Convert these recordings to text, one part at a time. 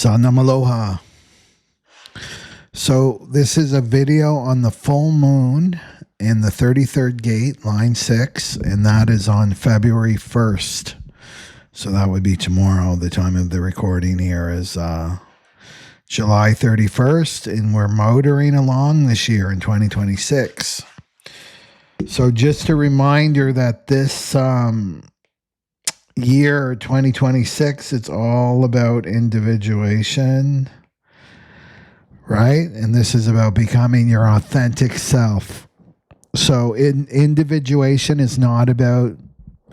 Sanam aloha. So this is a video on the full moon in the 33rd gate, line 6, and that is on February 1st. So that would be tomorrow. The time of the recording here is July 31st, and we're motoring along this year in 2026. So just a reminder that this year 2026, it's all about individuation, right? And this is about becoming your authentic self. So individuation is not about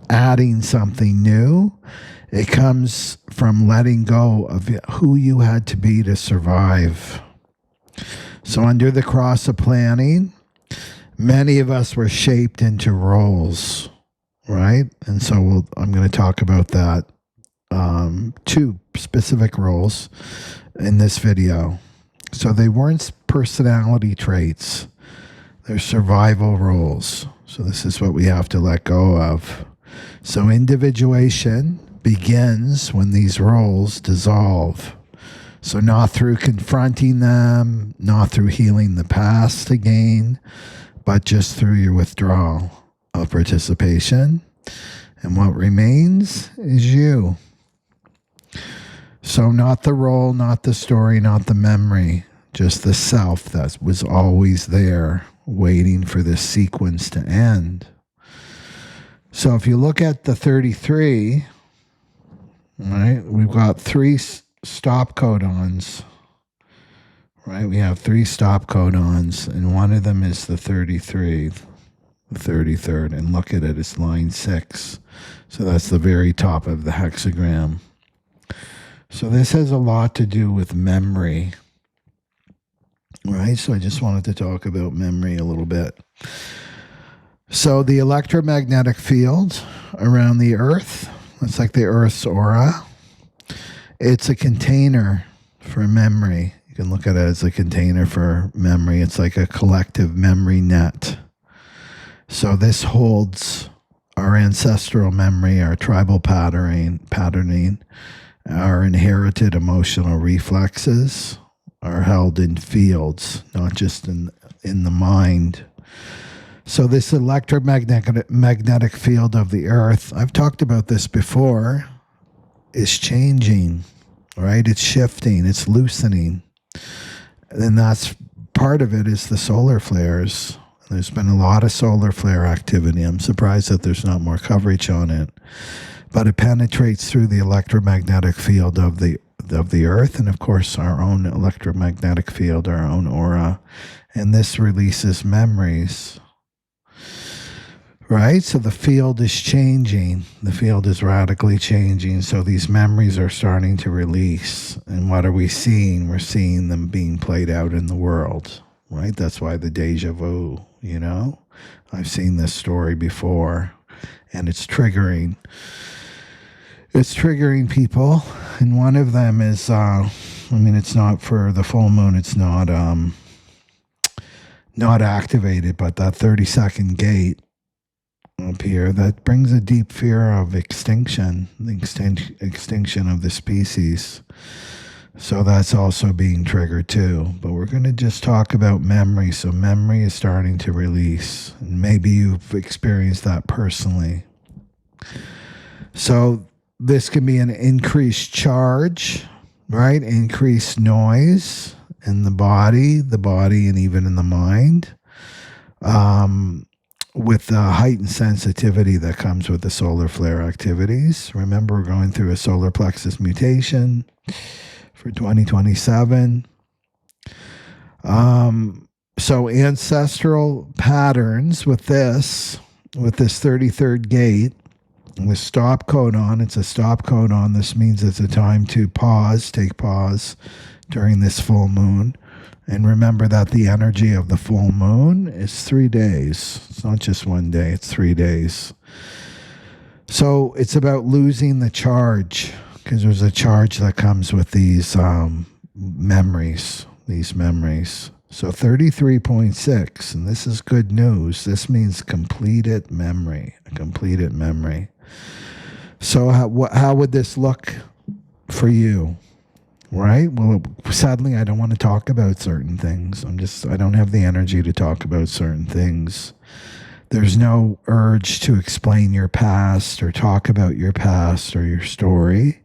adding something new. It comes from letting go of who you had to be to survive. So under the cross of planning, many of us were shaped into roles, right? And so I'm going to talk about that, two specific roles in this video. So they weren't personality traits. They're survival roles. So this is what we have to let go of. So individuation begins when these roles dissolve. So not through confronting them, not through healing the past again, but just through your withdrawal of participation. And what remains is you. So not the role, not the story, not the memory, just the self that was always there waiting for this sequence to end. So if you look at the 33, right, we've got three stop codons, right? We have three stop codons, and one of them is the 33, the 33rd, and look at it, it's line 6. So that's the very top of the hexagram. So this has a lot to do with memory, right? So I just wanted to talk about memory a little bit. So the electromagnetic field around the Earth, it's like the Earth's aura. It's a container for memory. You can look at it as a container for memory. It's like a collective memory net. So this holds our ancestral memory, our tribal patterning, our inherited emotional reflexes are held in fields, not just in the mind. So this electromagnetic field of the Earth, I've talked about this before, is changing, right? It's shifting, it's loosening. And that's part of it is the solar flares. There's been a lot of solar flare activity. I'm surprised that there's not more coverage on it. But it penetrates through the electromagnetic field of the Earth, and of course our own electromagnetic field, our own aura. And this releases memories. Right? So the field is changing. The field is radically changing. So these memories are starting to release. And what are we seeing? We're seeing them being played out in the world. Right? That's why the deja vu, you know? I've seen this story before. And it's triggering. It's triggering people. And one of them is, it's not for the full moon. It's not activated, but that 32nd gate up here, that brings a deep fear of extinction, the extinction of the species. So that's also being triggered too. But we're going to just talk about memory. So memory is starting to release. And maybe you've experienced that personally. So this can be an increased charge, right? Increased noise in the body and even in the mind. With the heightened sensitivity that comes with the solar flare activities. Remember, we're going through a solar plexus mutation for 2027. So ancestral patterns with this 33rd gate, with stop codon, it's a stop codon. This means it's a time to take pause during this full moon. And remember that the energy of the full moon is 3 days. It's not just 1 day, it's 3 days. So it's about losing the charge, because there's a charge that comes with these memories. So 33.6, and this is good news. This means completed memory, a completed memory. So how would this look for you? right? Well, sadly, I don't want to talk about certain things. I don't have the energy to talk about certain things. There's no urge to explain your past or talk about your past or your story.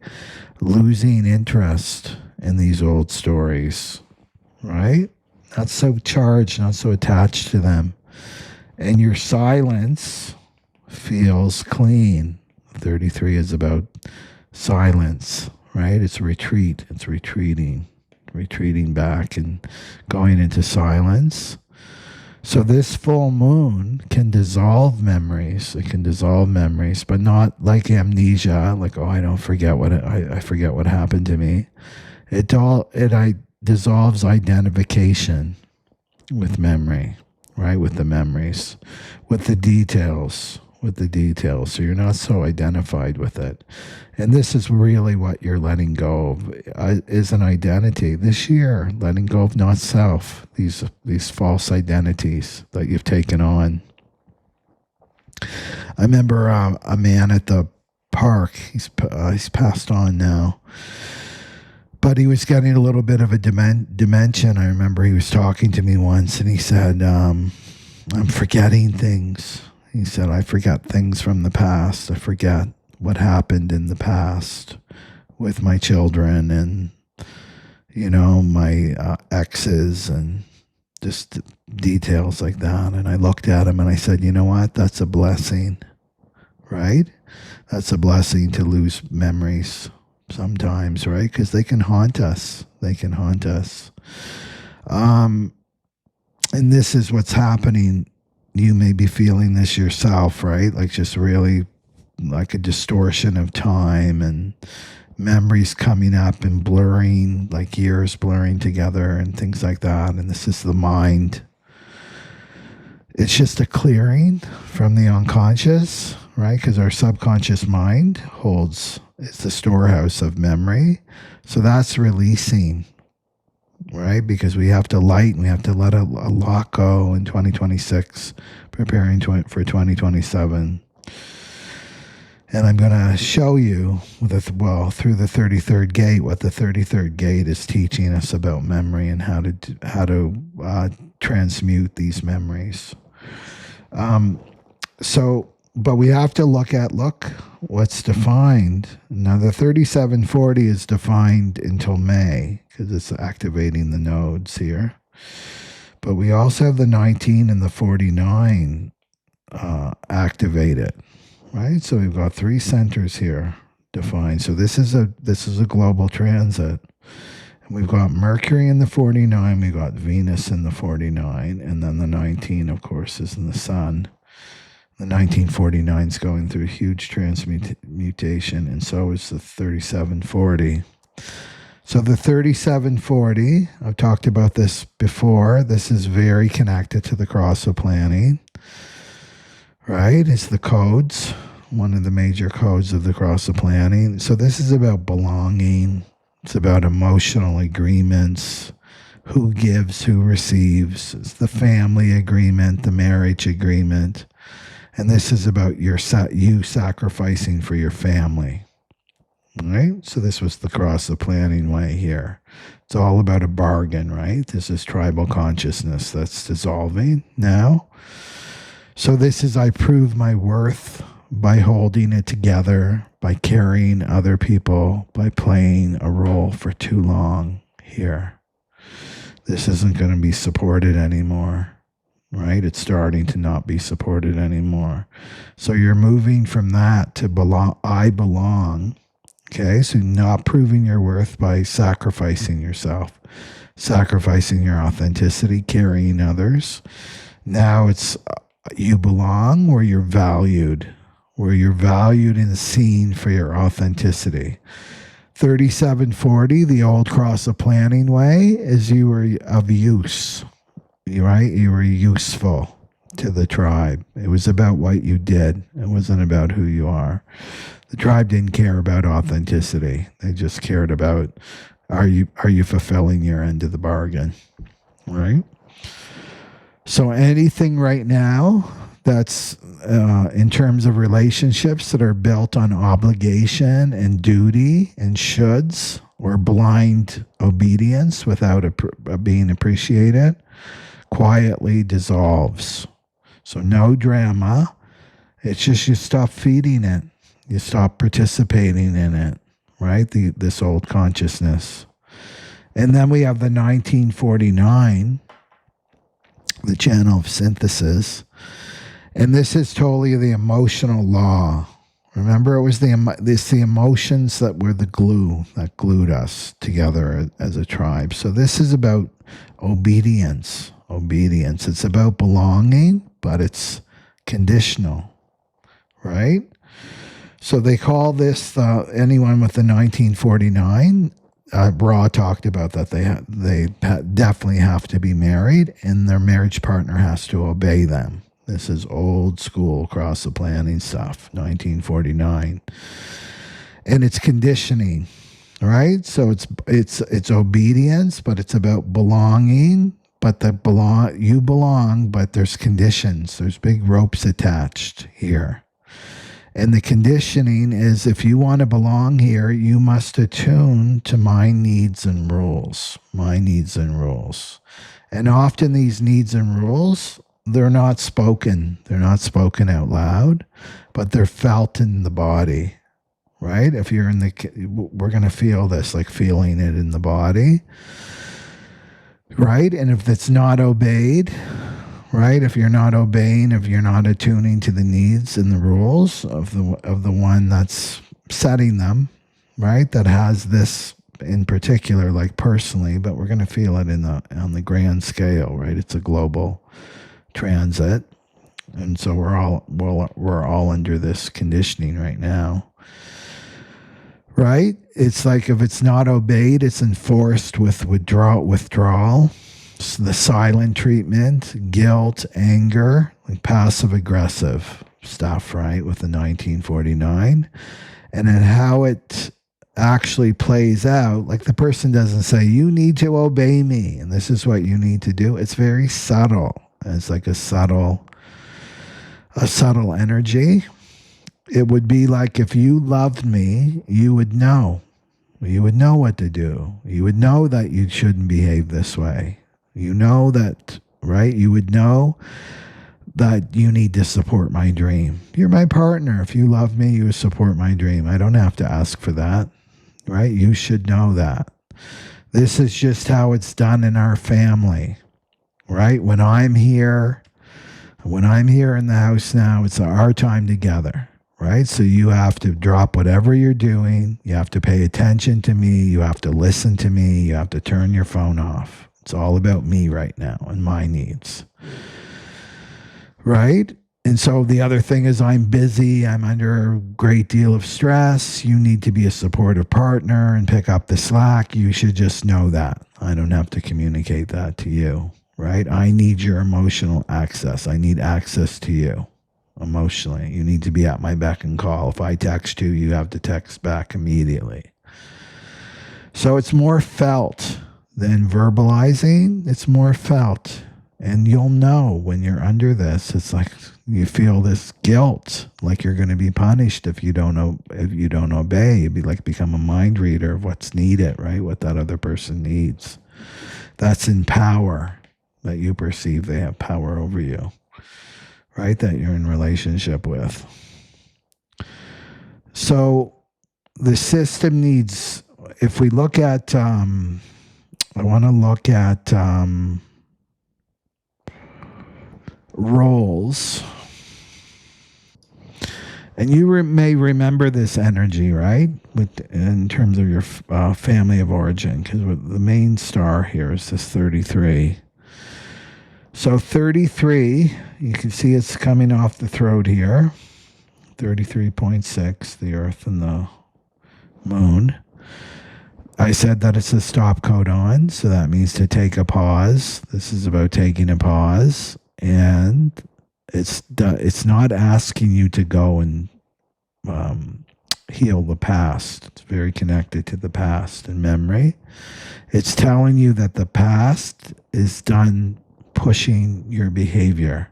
Losing interest in these old stories, right? Not so charged, not so attached to them. And your silence feels clean. 33 is about silence, right? It's retreat. It's retreating back and going into silence. So this full moon can dissolve memories. It can dissolve memories, but not like amnesia, like, oh, I don't forget I forget what happened to me. It dissolves identification with memory, right? With the memories, with the details. So you're not so identified with it. And this is really what you're letting go of, is an identity. This year, letting go of not self, these false identities that you've taken on. I remember a man at the park, he's passed on now, but he was getting a little bit of a dimension. I remember he was talking to me once and he said, I'm forgetting things. He said, I forget things from the past. I forget what happened in the past with my children and, my exes and just details like that. And I looked at him and I said, you know what? That's a blessing, right? That's a blessing to lose memories sometimes, right? Because they can haunt us. And this is what's happening. You may be feeling this yourself, right? Like just really like a distortion of time and memories coming up and blurring, like years blurring together and things like that. And this is the mind. It's just a clearing from the unconscious, right? Because our subconscious mind it's the storehouse of memory. So that's releasing, right? Because we have to light and we have to let a lot go in 2026, preparing for 2027. And I'm going to show you, through the 33rd gate, what the 33rd gate is teaching us about memory and how to transmute these memories. But we have to look what's defined. Now, the 3740 is defined until May because it's activating the nodes here. But we also have the 19 and the 49 activated, right? So we've got 3 centers here defined. So this is a global transit. And we've got Mercury in the 49, we've got Venus in the 49, and then the 19, of course, is in the Sun. The 1949 is going through a huge transmutation, and so is the 3740. So the 3740, I've talked about this before. This is very connected to the cross of planning, right? It's the codes, one of the major codes of the cross of planning. So this is about belonging. It's about emotional agreements. Who gives, who receives. It's the family agreement, the marriage agreement. And this is about you sacrificing for your family, right? So this was the cross of planning way here. It's all about a bargain, right? This is tribal consciousness that's dissolving now. So this is, I prove my worth by holding it together, by carrying other people, by playing a role for too long here. This isn't going to be supported anymore. Right? It's starting to not be supported anymore. So you're moving from that to I belong. Okay? So not proving your worth by sacrificing yourself, sacrificing your authenticity, carrying others. Now it's you belong where you're valued and seen for your authenticity. 3740, the old cross of planning way, is you were of use. Right? You were useful to the tribe. It was about what you did. It wasn't about who you are. The tribe didn't care about authenticity. They just cared about, are you fulfilling your end of the bargain? Right? So anything right now that's in terms of relationships that are built on obligation and duty and shoulds, or blind obedience without being appreciated quietly dissolves. So no drama. It's just you stop feeding it. You stop participating in it, right? This old consciousness. And then we have the 1949, the channel of synthesis. And this is totally the emotional law. Remember, it was the emotions that were the glue that glued us together as a tribe. So this is about obedience. Obedience. It's about belonging, but it's conditional, right? So they call this anyone with the 1949. Ra talked about that they definitely have to be married, and their marriage partner has to obey them. This is old school cross the planning stuff, 1949. And it's conditioning, right? So it's obedience, but it's about belonging, but you belong, but there's conditions. There's big ropes attached here. And the conditioning is, if you want to belong here, you must attune to my needs and rules. My needs and rules. And often these needs and rules, they're not spoken. They're not spoken out loud, but they're felt in the body, right? If you're we're going to feel this, like feeling it in the body, right? And if it's not obeyed, right? If you're not obeying, if you're not attuning to the needs and the rules of the one that's setting them, right? That has this in particular, like personally, but we're going to feel it on the grand scale, right? It's a global transit, and so we're all under this conditioning right now, right? It's like if it's not obeyed, it's enforced with withdrawal, so the silent treatment, guilt, anger, like passive aggressive stuff, right? With the 1949, and then how it actually plays out, like the person doesn't say, you need to obey me and this is what you need to do. It's very subtle. It's like a subtle energy. It would be like, if you loved me, you would know what to do. You would know that you shouldn't behave this way. You know that, right? You would know that you need to support my dream. You're my partner. If you love me, you would support my dream. I don't have to ask for that, right? You should know that. This is just how it's done in our family, right? When I'm here in the house now, it's our time together, right? So you have to drop whatever you're doing. You have to pay attention to me. You have to listen to me. You have to turn your phone off. It's all about me right now and my needs, right? And so the other thing is, I'm busy. I'm under a great deal of stress. You need to be a supportive partner and pick up the slack. You should just know that. I don't have to communicate that to you, right? I need your emotional access. I need access to you emotionally. You need to be at my beck and call. If I text you, you have to text back immediately. So it's more felt than verbalizing. It's more felt. And you'll know when you're under this. It's like you feel this guilt, like you're going to be punished if you don't obey. You'd become a mind reader of what's needed, right? What that other person needs. That's in power, that you perceive they have power over you, right? That you're in relationship with. So the system needs, if we look at, I want to look at roles. And you may remember this energy, right? In terms of your family of origin, because the main star here is this 33. So 33, you can see it's coming off the throat here. 33.6, the Earth and the Moon. I said that it's a stop codon, so that means to take a pause. This is about taking a pause, and it's not asking you to go and heal the past. It's very connected to the past and memory. It's telling you that the past is done pushing your behavior.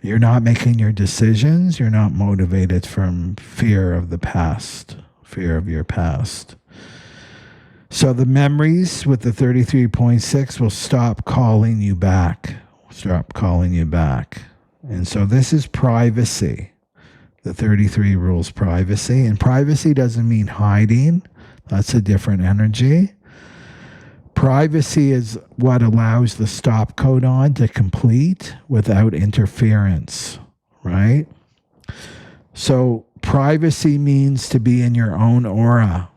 You're not making your decisions. You're not motivated from fear of the past, fear of your past. So the memories with the 33.6 will stop calling you back. Stop calling you back. And so this is privacy. The 33 rules privacy. And privacy doesn't mean hiding. That's a different energy. Privacy is what allows the stop codon to complete without interference, right? So privacy means to be in your own aura.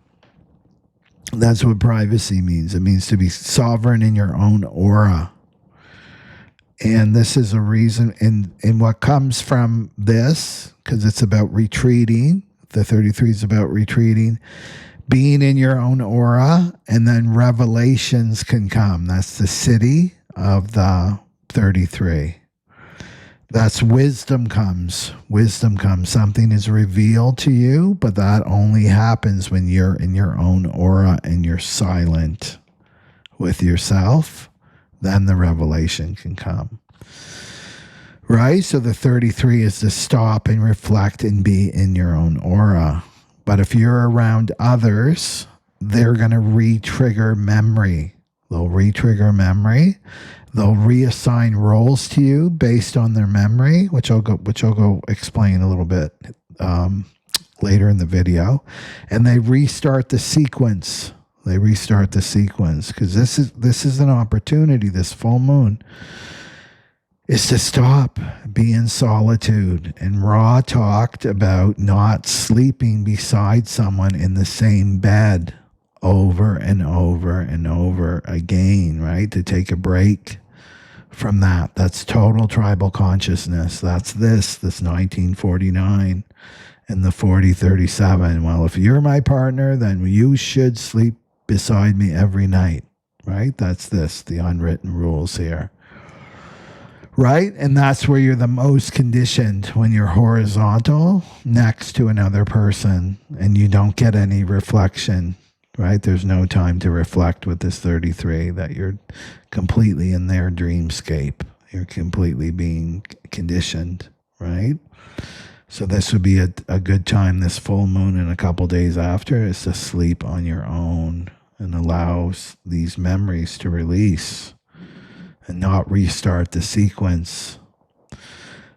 That's what privacy means. It means to be sovereign in your own aura. And this is a reason, and what comes from this, because it's about retreating, the 33 is about retreating, being in your own aura, and then revelations can come. That's the city of the 33. That's wisdom comes. Wisdom comes. Something is revealed to you, but that only happens when you're in your own aura and you're silent with yourself. Then the revelation can come. Right? So the 33 is to stop and reflect and be in your own aura. But if you're around others, they're going to re-trigger memory. They'll re-trigger memory. They'll reassign roles to you based on their memory, which I'll go explain a little bit later in the video. And they restart the sequence. They restart the sequence because this is an opportunity. This full moon is to stop, be in solitude. And Ra talked about not sleeping beside someone in the same bed over and over and over again, right? To take a break from that. That's total tribal consciousness. That's this 1949 and the 4037. Well, if you're my partner, then you should sleep beside me every night, right? That's the unwritten rules here. Right? And that's where you're the most conditioned, when you're horizontal next to another person and you don't get any reflection, right? There's no time to reflect with this 33, that you're completely in their dreamscape. You're completely being conditioned, right? So this would be a good time, this full moon and a couple days after, is to sleep on your own and allow these memories to release and not restart the sequence.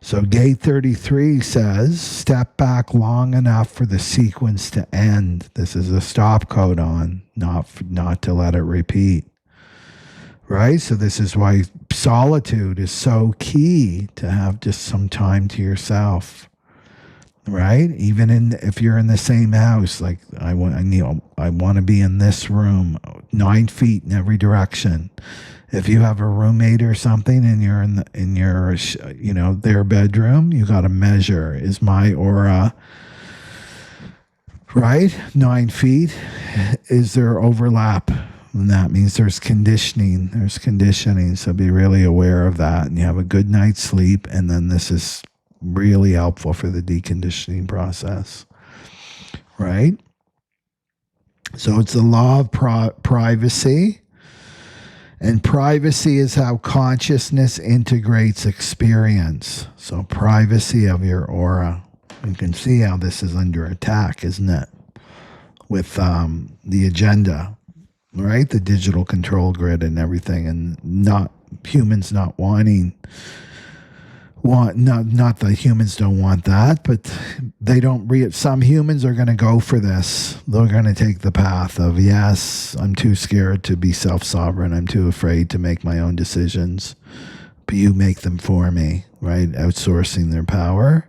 So gate 33 says, step back long enough for the sequence to end. This is a stop codon, not to let it repeat. Right? So this is why solitude is so key, to have just some time to yourself. Right? Even if you're in the same house, like I want to be in this room, 9 feet in every direction. If you have a roommate or something and you're in your their bedroom, you got to measure, is my aura right 9 feet? Is there overlap? And that means there's conditioning. So be really aware of that, and you have a good night's sleep. And then this is really helpful for the deconditioning process, right? So it's the law of privacy. And privacy is how consciousness integrates experience. So privacy of your aura. You can see how this is under attack, isn't it? With the agenda, right? The digital control grid and everything, and not humans not wanting. Not that humans don't want that, but they don't. Some humans are going to go for this. They're going to take the path of, yes, I'm too scared to be self-sovereign. I'm too afraid to make my own decisions. But you make them for me, right? Outsourcing their power.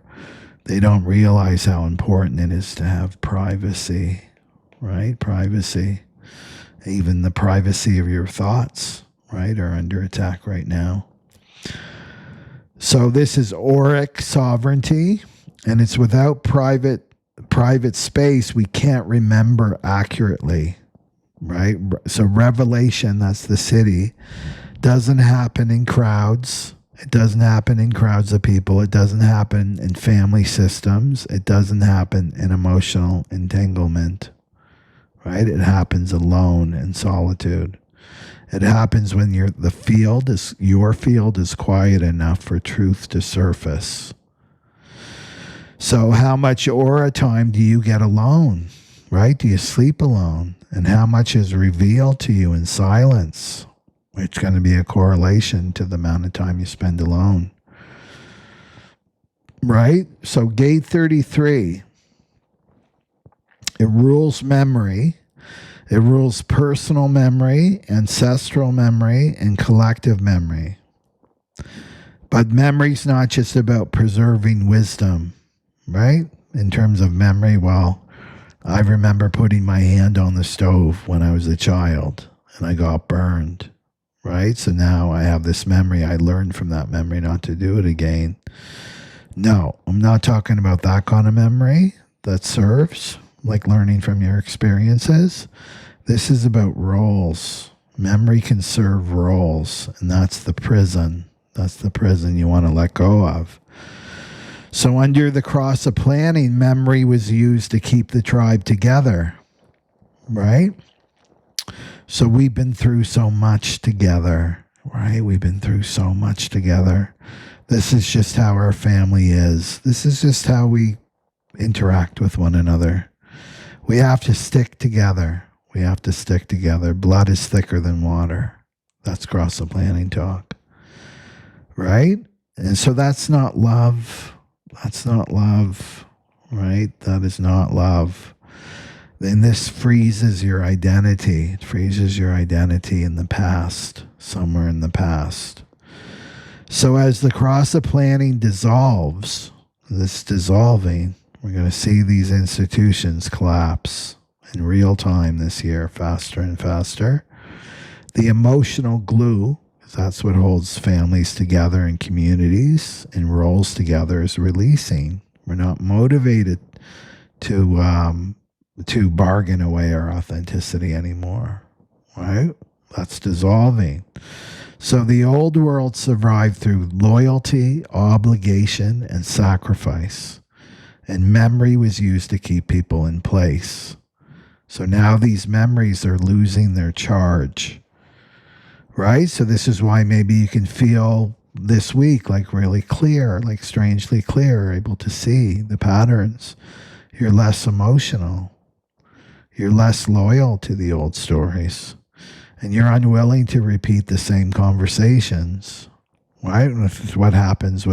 They don't realize how important it is to have privacy, right? Privacy. Even the privacy of your thoughts, right, are under attack right now. So this is auric sovereignty, and it's without private space, we can't remember accurately, right? So revelation, that's the city, doesn't happen in crowds. It doesn't happen in crowds of people. It doesn't happen in family systems. It doesn't happen in emotional entanglement, right? It happens alone in solitude. It happens when your field is quiet enough for truth to surface. So how much aura time do you get alone? right? Do you sleep alone? And how much is revealed to you in silence? It's going to be a correlation to the amount of time you spend alone, right? So gate 33, it rules memory. It rules personal memory, ancestral memory, and collective memory. But memory's not just about preserving wisdom, right? In terms of memory, well, I remember putting my hand on the stove when I was a child and I got burned, right? So now I have this memory. I learned from that memory not to do it again. No, I'm not talking about that kind of memory that serves, like learning from your experiences. This is about roles. Memory can serve roles, and that's the prison. That's the prison you want to let go of. So under the cross of planning, memory was used to keep the tribe together, right? So we've been through so much together, right? We've been through so much together. This is just how our family is. This is just how we interact with one another. We have to stick together. We have to stick together. Blood is thicker than water. That's cross the planning talk, right? And so that's not love. That's not love, right? That is not love. And this freezes your identity. It freezes your identity in the past, somewhere in the past. So as the cross of planning dissolves, this dissolving, we're going to see these institutions collapse in real time this year, faster and faster. The emotional glue, because that's what holds families together and communities and roles together, is releasing. We're not motivated to bargain away our authenticity anymore, right? That's dissolving. So the old world survived through loyalty, obligation, and sacrifice. And memory was used to keep people in place. So now these memories are losing their charge, right? So this is why maybe you can feel this week like really clear, like strangely clear, able to see the patterns. You're less emotional. You're less loyal to the old stories. And you're unwilling to repeat the same conversations, right? This is what happens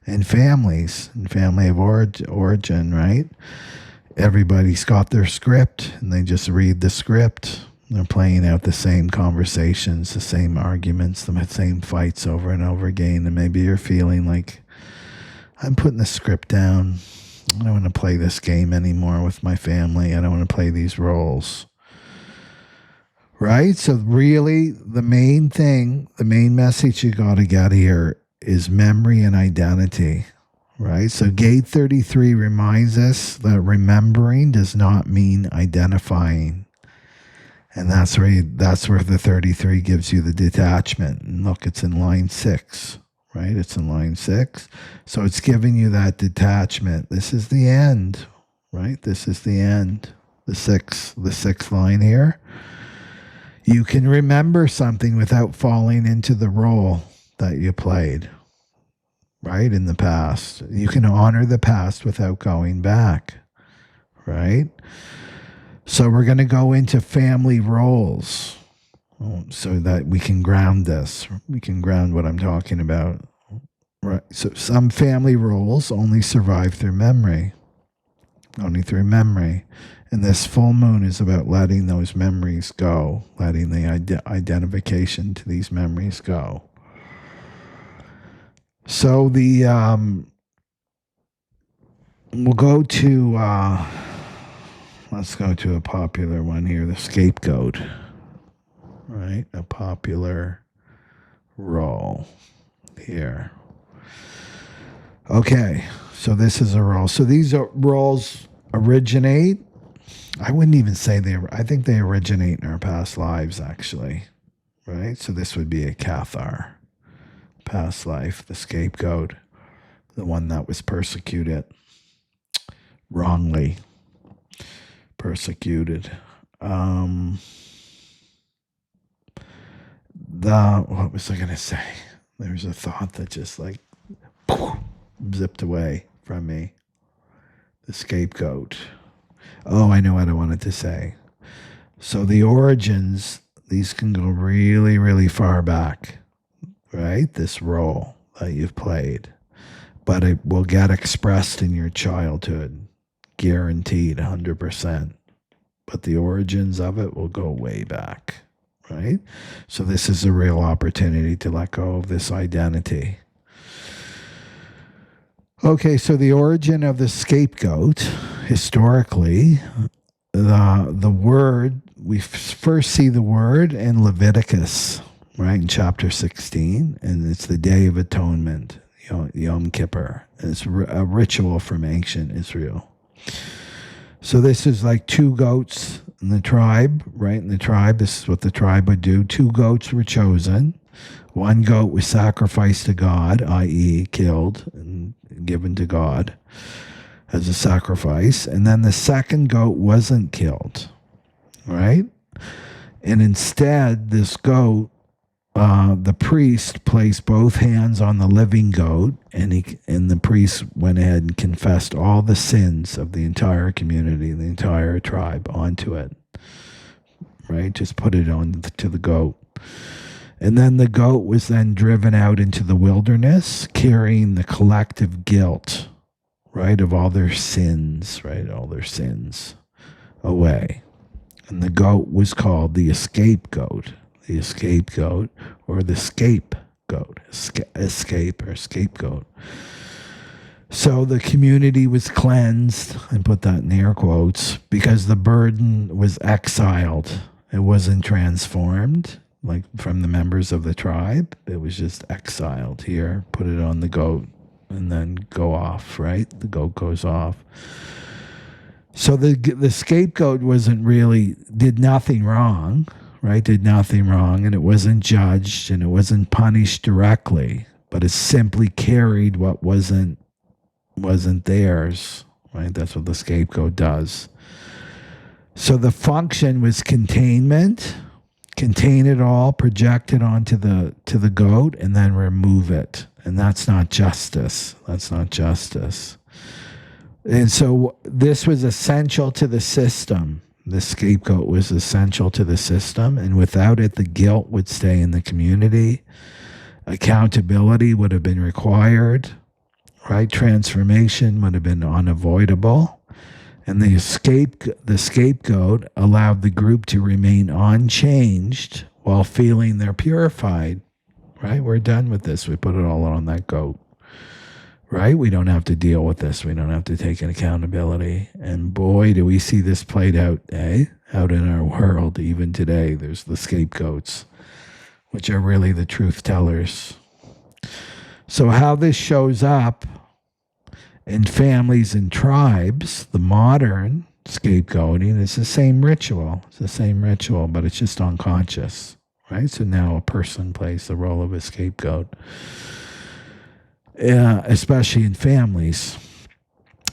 in families, in family of origin, right? Everybody's got their script and they just read the script. They're playing out the same conversations, the same arguments, the same fights over and over again. And maybe you're feeling like, I'm putting the script down. I don't want to play this game anymore with my family. I don't want to play these roles. Right? So really the main thing, the main message you got to get here is memory and identity. Right? So gate 33 reminds us that remembering does not mean identifying. And that's where the 33 gives you the detachment. And look, it's in line 6, right? It's in line 6. So it's giving you that detachment. This is the end, right? This is the end. The sixth line here. You can remember something without falling into the role that you played, right, in the past. You can honor the past without going back, right? So we're going to go into family roles so that we can ground this. We can ground what I'm talking about, right? So some family roles only survive through memory, only through memory. And this full moon is about letting those memories go, letting the identification to these memories go. So we'll go to, let's go to a popular one here, the scapegoat, right? A popular role here. Okay, so this is a role. So these roles originate. I wouldn't even say I think they originate in our past lives, actually, right? So this would be a Cathar, past life, the scapegoat, the one that was persecuted, wrongly persecuted. What was I going to say? There's a thought that just like zipped away from me. The scapegoat. Oh, I know what I wanted to say. So the origins, these can go really, really far back, right? This role that you've played. But it will get expressed in your childhood, guaranteed 100%. But the origins of it will go way back, right? So this is a real opportunity to let go of this identity. Okay, so the origin of the scapegoat, historically, the word, we first see the word in Leviticus, right, in chapter 16, and it's the Day of Atonement, Yom Kippur. It's a ritual from ancient Israel. So this is like two goats in the tribe, right? In the tribe, this is what the tribe would do. Two goats were chosen. One goat was sacrificed to God, i.e. killed and given to God as a sacrifice. And then the second goat wasn't killed, right? And instead, this goat, the priest placed both hands on the living goat, and the priest went ahead and confessed all the sins of the entire community, the entire tribe, onto it, right? Just put it on to the goat. And then the goat was then driven out into the wilderness, carrying the collective guilt, right, of all their sins, right, all their sins away. And the goat was called the scapegoat, or the scapegoat, escape or scapegoat. So the community was cleansed, and put that in air quotes, because the burden was exiled. It wasn't transformed, like from the members of the tribe. It was just exiled. Here, put it on the goat, and then go off, right? The goat goes off. So the scapegoat did nothing wrong, right? Did nothing wrong, and it wasn't judged, and it wasn't punished directly, but it simply carried what wasn't theirs, right? That's what the scapegoat does. So the function was containment, contain it all, project it onto the goat, and then remove it. And that's not justice. That's not justice. And so this was essential to the system. The scapegoat was essential to the system, and without it, the guilt would stay in the community. Accountability would have been required, right? Transformation would have been unavoidable. And the scapegoat allowed the group to remain unchanged while feeling they're purified, right? We're done with this. We put it all on that goat, right? We don't have to deal with this. We don't have to take an accountability. And boy, do we see this played out, out in our world. Even today, there's the scapegoats, which are really the truth tellers. So how this shows up in families and tribes, the modern scapegoating is the same ritual. It's the same ritual, but it's just unconscious, right? So now a person plays the role of a scapegoat, especially in families,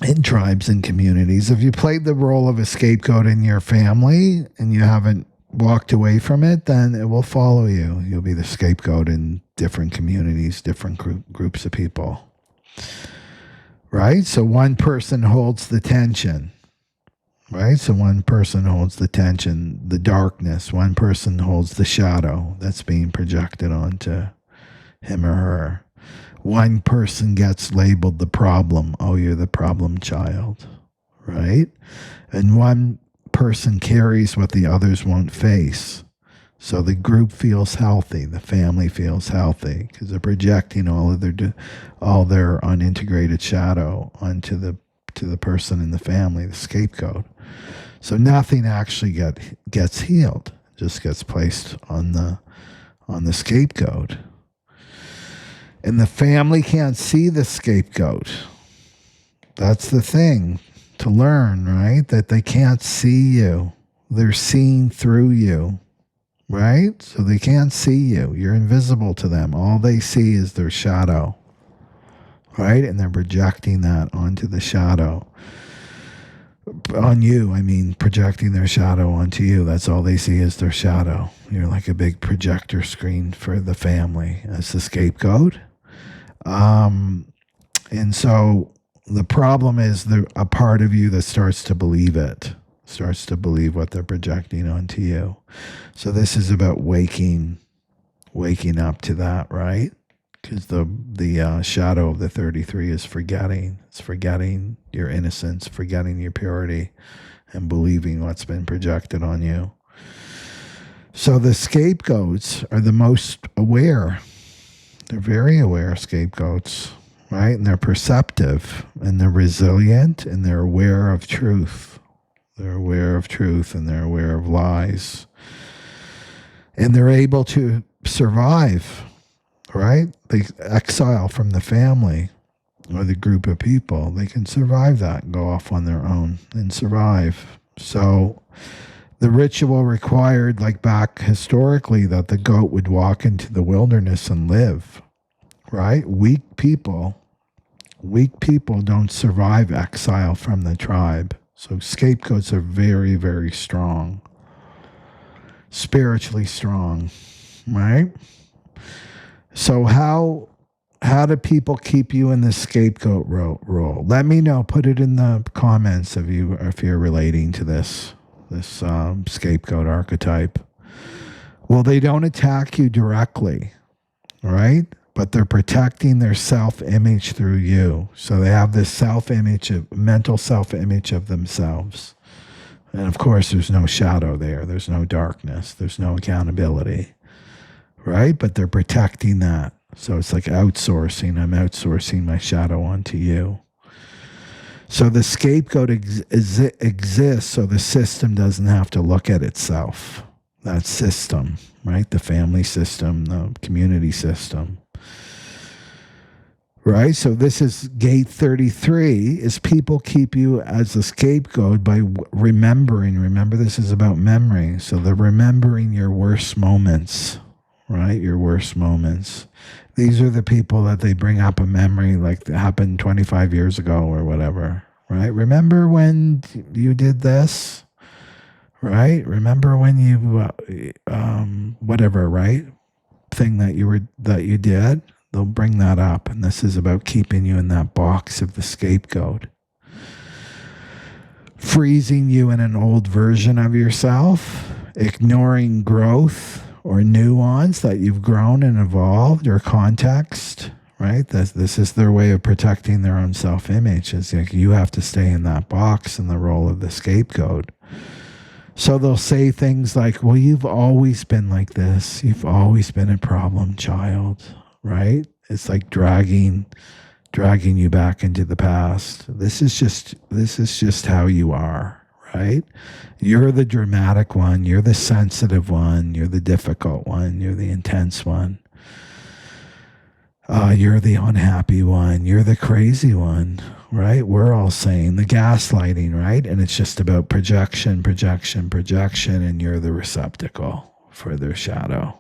in tribes and communities. If you played the role of a scapegoat in your family and you haven't walked away from it, then it will follow you. You'll be the scapegoat in different communities, different groups of people. Right? So one person holds the tension, right? So one person holds the tension, the darkness. One person holds the shadow that's being projected onto him or her. One person gets labeled the problem. Oh, you're the problem child, right? And one person carries what the others won't face. So the group feels healthy, the family feels healthy, because they're projecting all their unintegrated shadow onto the person in the family, the scapegoat. So nothing actually gets healed; it just gets placed on the scapegoat. And the family can't see the scapegoat. That's the thing to learn, right? That they can't see you; they're seeing through you. Right? So they can't see you. You're invisible to them. All they see is their shadow. Right? And they're projecting that onto the shadow. On you, I mean, projecting their shadow onto you. That's all they see is their shadow. You're like a big projector screen for the family as the scapegoat. And so The problem is a part of you that starts to believe it, starts to believe what they're projecting onto you. So this is about waking up to that, right? Because the shadow of the 33 is forgetting. It's forgetting your innocence, forgetting your purity, and believing what's been projected on you. So the scapegoats are the most aware. They're very aware scapegoats, right? And they're perceptive, and they're resilient, and they're aware of truth. They're aware of truth, and they're aware of lies. And they're able to survive, right? They exile from the family or the group of people. They can survive that and go off on their own and survive. So the ritual required, like back historically, that the goat would walk into the wilderness and live, right? Weak people don't survive exile from the tribe. So scapegoats are very, very strong, spiritually strong, right? So how do people keep you in the scapegoat role? Let me know. Put it in the comments if you're relating to this scapegoat archetype. Well, they don't attack you directly, right? But they're protecting their self-image through you. So they have this mental self-image of themselves. And of course, there's no shadow there. There's no darkness. There's no accountability, right? But they're protecting that. So it's like outsourcing. I'm outsourcing my shadow onto you. So the scapegoat exists so the system doesn't have to look at itself. That system, right? The family system, the community system. Right? So this is gate 33, is people keep you as a scapegoat by remembering. Remember, this is about memory. So they're remembering your worst moments, right? Your worst moments. These are the people that they bring up a memory like that happened 25 years ago or whatever, right? Remember when you did this, right? Remember when you, whatever, right? Thing that you did. They'll bring that up, and this is about keeping you in that box of the scapegoat. Freezing you in an old version of yourself, ignoring growth or nuance that you've grown and evolved, or context, right? This is their way of protecting their own self-image. It's like you have to stay in that box in the role of the scapegoat. So they'll say things like, well, you've always been like this. You've always been a problem child. Right? It's like dragging you back into the past. This is just how you are, right? You're the dramatic one, you're the sensitive one, you're the difficult one, you're the intense one. You're the unhappy one, you're the crazy one, right? We're all saying the gaslighting, right? And it's just about projection, and you're the receptacle for their shadow.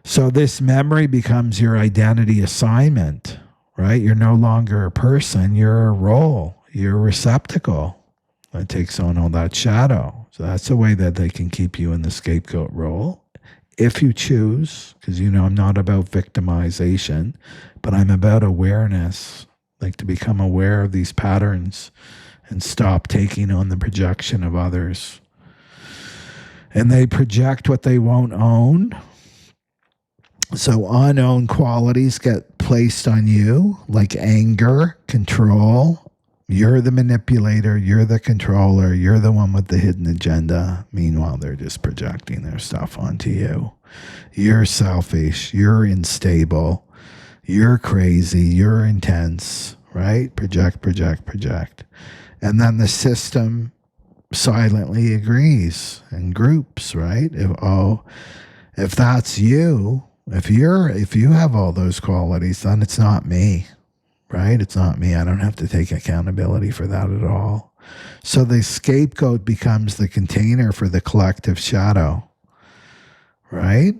So this memory becomes your identity assignment, right? You're no longer a person, you're a role, you're a receptacle that takes on all that shadow. So that's a way that they can keep you in the scapegoat role. If you choose, because I'm not about victimization, but I'm about awareness, like to become aware of these patterns and stop taking on the projection of others. And they project what they won't own. So unowned qualities get placed on you, like anger, control. You're the manipulator, you're the controller, you're the one with the hidden agenda. Meanwhile, they're just projecting their stuff onto you. You're selfish, you're unstable, you're crazy, you're intense, right? Project. And then the system silently agrees in groups, right? If that's you, if you have all those qualities, then it's not me, right? It's not me. I don't have to take accountability for that at all. So the scapegoat becomes the container for the collective shadow, right?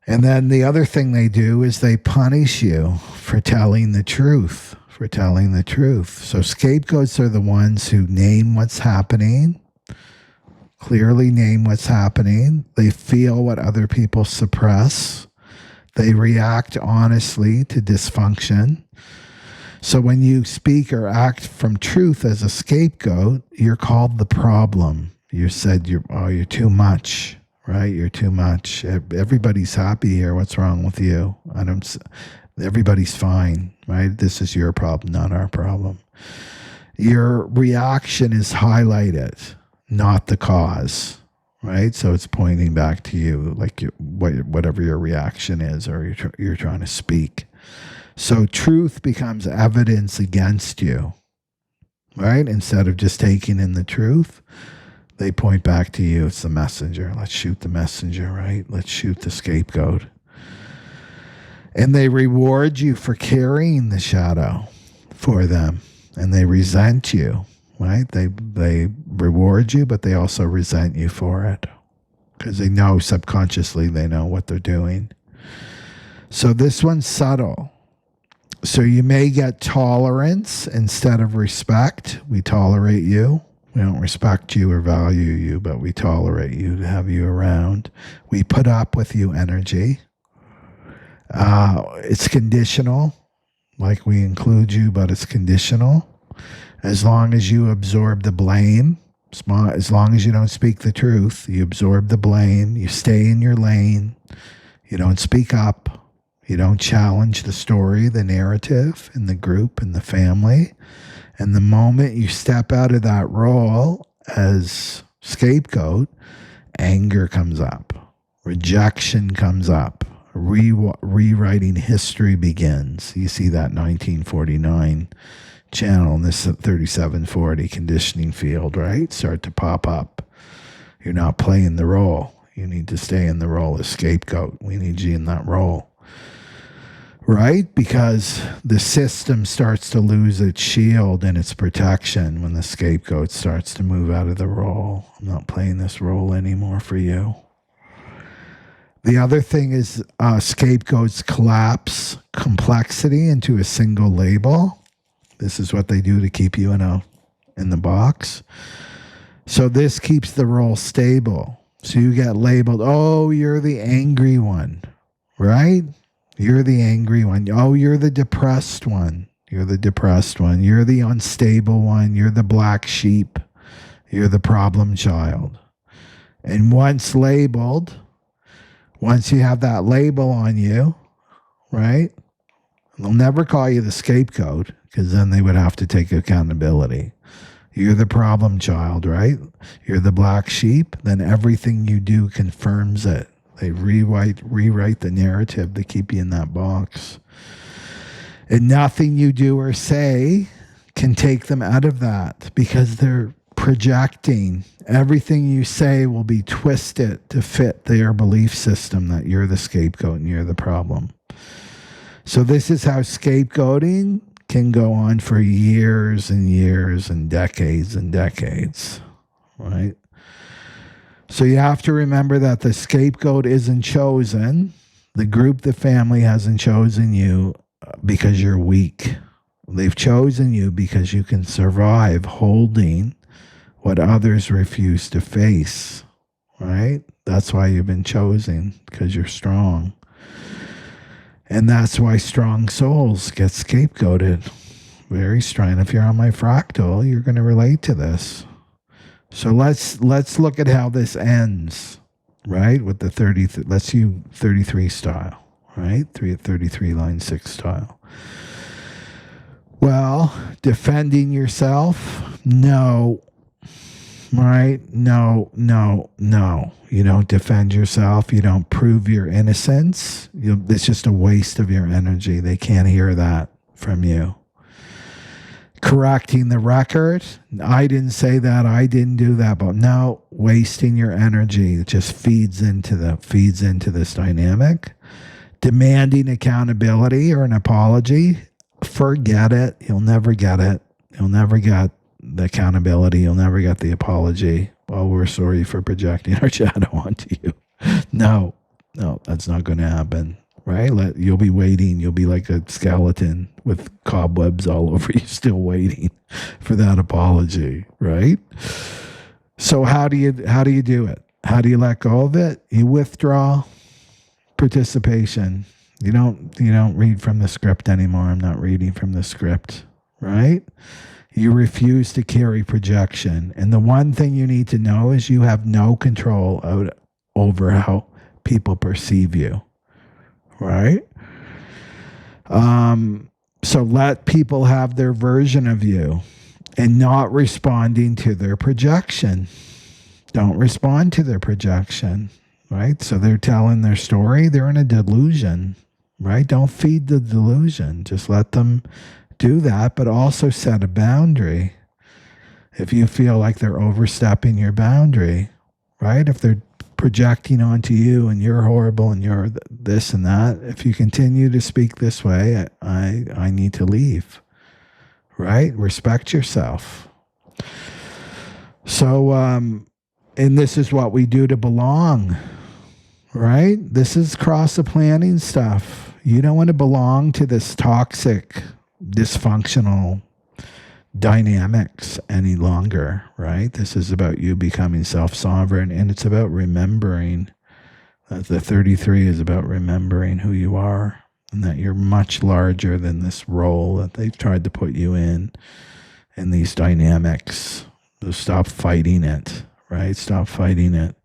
And then the other thing they do is they punish you for telling the truth, So scapegoats are the ones who name what's happening, clearly name what's happening. They feel what other people suppress. They react honestly to dysfunction. So when you speak or act from truth as a scapegoat, you're called the problem. You said you're too much, right? You're too much. Everybody's happy here. What's wrong with you? Everybody's fine, right? This is your problem, not our problem. Your reaction is highlighted, not the cause, right? So it's pointing back to you, like whatever your reaction is, or you're trying to speak. So truth becomes evidence against you, right? Instead of just taking in the truth, they point back to you. It's the messenger. Let's shoot the messenger, right? Let's shoot the scapegoat. And they reward you for carrying the shadow for them. And they resent you, right? They reward you, but they also resent you for it. Because they know subconsciously, they know what they're doing. So this one's subtle. So you may get tolerance instead of respect. We tolerate you. We don't respect you or value you, but we tolerate you to have you around. We put up with you energy. It's conditional. Like we include you, but it's conditional. As long as you absorb the blame, as long as you don't speak the truth, you absorb the blame, you stay in your lane, you don't speak up. You don't challenge the story, the narrative, in the group, in the family. And the moment you step out of that role as scapegoat, anger comes up. Rejection comes up. Rewriting history begins. You see that 1949 channel in this 3740 conditioning field, right? Start to pop up. You're not playing the role. You need to stay in the role as scapegoat. We need you in that role. Right? Because the system starts to lose its shield and its protection when the scapegoat starts to move out of the role. I'm not playing this role anymore for you. The other thing is scapegoats collapse complexity into a single label. This is what they do to keep you in the box. So this keeps the role stable. So you get labeled, oh, you're the angry one, right? You're the angry one. Oh, you're the depressed one. You're the depressed one. You're the unstable one. You're the black sheep. You're the problem child. And once labeled, once you have that label on you, right? They'll never call you the scapegoat because then they would have to take accountability. You're the problem child, right? You're the black sheep. Then everything you do confirms it. They rewrite the narrative to keep you in that box. And nothing you do or say can take them out of that because they're projecting. Everything you say will be twisted to fit their belief system that you're the scapegoat and you're the problem. So this is how scapegoating can go on for years and years and decades, right? So you have to remember that the scapegoat isn't chosen. The group, the family hasn't chosen you because you're weak. They've chosen you because you can survive holding what others refuse to face, right? That's why you've been chosen, because you're strong. And that's why strong souls get scapegoated. Very strong. If you're on my fractal, you're going to relate to this. So let's look at how this ends, right? With the 30, let's use 33 style, right? 33 line 6 style. Well, defending yourself, no, right? No. You don't defend yourself. You don't prove your innocence. It's just a waste of your energy. They can't hear that from you. Correcting the record. I didn't say that. I didn't do that. But no, wasting your energy. It just feeds into this dynamic. Demanding accountability or an apology. Forget it. You'll never get it. You'll never get the accountability. You'll never get the apology. Oh, we're sorry for projecting our shadow onto you. No, that's not going to happen. Right? You'll be waiting. You'll be like a skeleton with cobwebs all over you, still waiting for that apology. Right? So how do you do it? How do you let go of it? You withdraw participation. You don't read from the script anymore. I'm not reading from the script, right? You refuse to carry projection. And the one thing you need to know is you have no control over how people perceive you, right? So let people have their version of you and not responding to their projection. Don't respond to their projection, right? So they're telling their story. They're in a delusion, right? Don't feed the delusion. Just let them do that, but also set a boundary. If you feel like they're overstepping your boundary, right? If they're projecting onto you and you're horrible and you're this and that, if you continue to speak this way, I need to leave, right? Respect yourself. So, and this is what we do to belong, right? This is cross the planning stuff. You don't want to belong to this toxic, dysfunctional dynamics any longer, right? This is about you becoming self-sovereign, and it's about remembering that the 33 is about remembering who you are and that you're much larger than this role that they've tried to put you in these dynamics. So stop fighting it, right? Stop fighting it.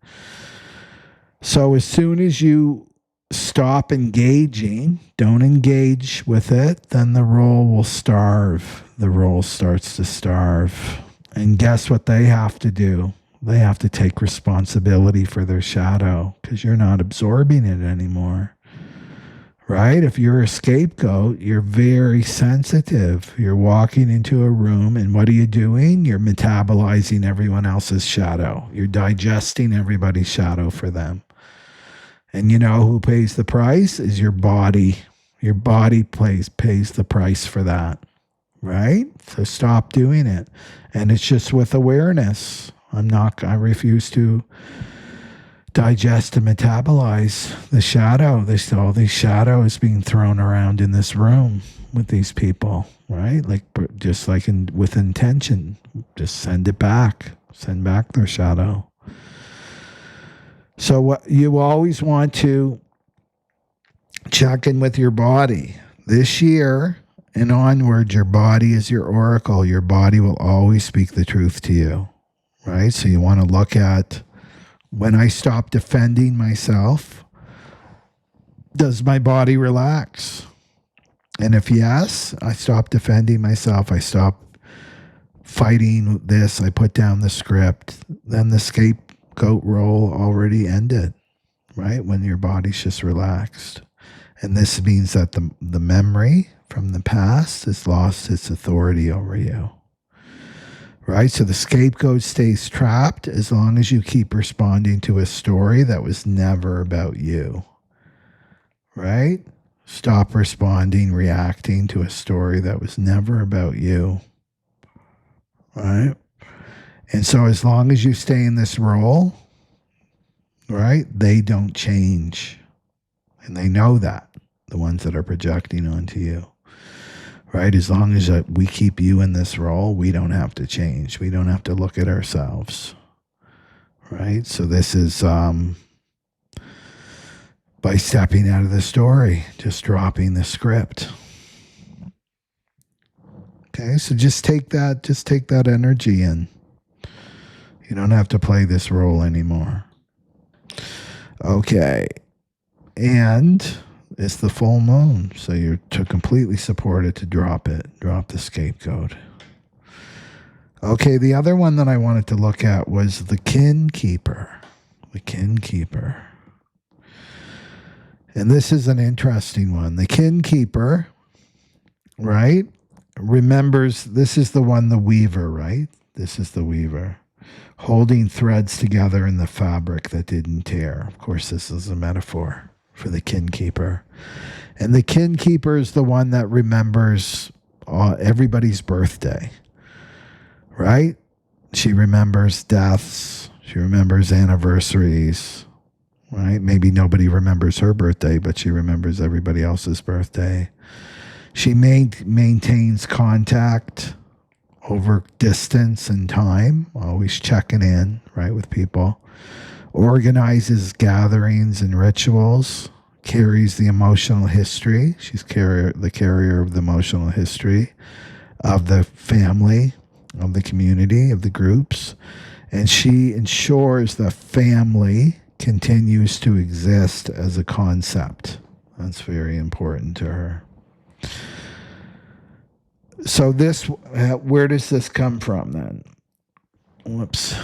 So as soon as you stop engaging, don't engage with it, then the role will starve. The role starts to starve. And guess what they have to do? They have to take responsibility for their shadow because you're not absorbing it anymore. Right? If you're a scapegoat, you're very sensitive. You're walking into a room and what are you doing? You're metabolizing everyone else's shadow. You're digesting everybody's shadow for them. And you know who pays the price? Is your body. Your body pays the price for that, right? So stop doing it. And it's just with awareness. I refuse to digest and metabolize the shadow. All these shadows being thrown around in this room with these people, right? Like just like with intention, just send it back. Send back their shadow. So what you always want to check in with your body. This year and onward, your body is your oracle. Your body will always speak the truth to you, right? So you want to look at, when I stop defending myself, does my body relax? And if yes, I stop defending myself. I stop fighting this. I put down the script. Then the scapegoat role already ended, right? When your body's just relaxed. And this means that the memory from the past has lost its authority over you. Right? So the scapegoat stays trapped as long as you keep responding to a story that was never about you. Right? Stop reacting to a story that was never about you. Right? And so as long as you stay in this role, right, they don't change. And they know that, the ones that are projecting onto you. Right? As long as we keep you in this role, we don't have to change. We don't have to look at ourselves. Right? So this is by stepping out of the story, just dropping the script. Okay, so just take that energy in. You don't have to play this role anymore. Okay. And it's the full moon, so you're to completely support it, to drop the scapegoat. Okay, the other one that I wanted to look at was the kin keeper. The kin keeper. And this is an interesting one. The kin keeper, right, remembers, this is the one, the weaver, right? This is the weaver. Holding threads together in the fabric that didn't tear. Of course, this is a metaphor for the kin keeper. And the kin keeper is the one that remembers everybody's birthday, right? She remembers deaths. She remembers anniversaries, right? Maybe nobody remembers her birthday, but she remembers everybody else's birthday. She maintains contact over distance and time, always checking in, right, with people. Organizes gatherings and rituals, carries the emotional history. She's the carrier of the emotional history of the family, of the community, of the groups. And she ensures the family continues to exist as a concept. That's very important to her. So this, where does this come from then? Whoops.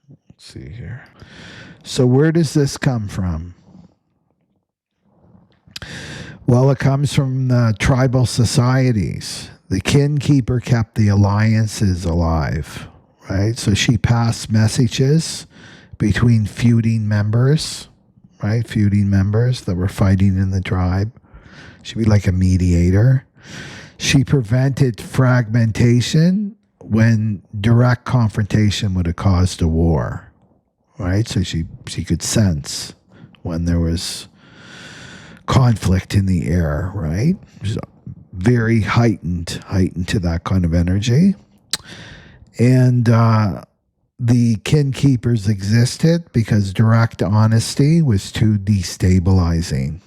Let's see here. So where does this come from? Well, it comes from the tribal societies. The kin keeper kept the alliances alive, right? So she passed messages between feuding members, right? Feuding members that were fighting in the tribe. She'd be like a mediator. She prevented fragmentation when direct confrontation would have caused a war, right? So she could sense when there was conflict in the air, right? She's very heightened to that kind of energy. And the kin keepers existed because direct honesty was too destabilizing,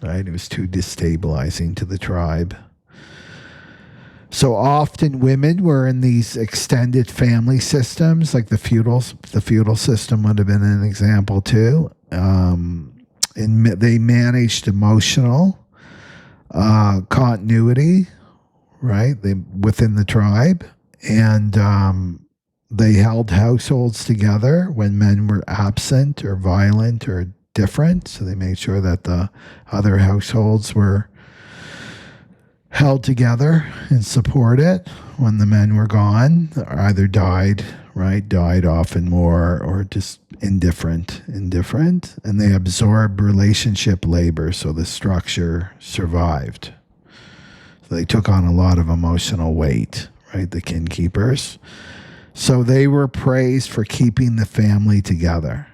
right? It was too destabilizing to the tribe. So often women were in these extended family systems, like the feudal system would have been an example too. And they managed emotional continuity, right? Within the tribe, and they held households together when men were absent or violent or different. So they made sure that the other households were held together and supported when the men were gone, or either died often more, or just indifferent. And they absorbed relationship labor, so the structure survived. So they took on a lot of emotional weight, right, the kin keepers. So they were praised for keeping the family together,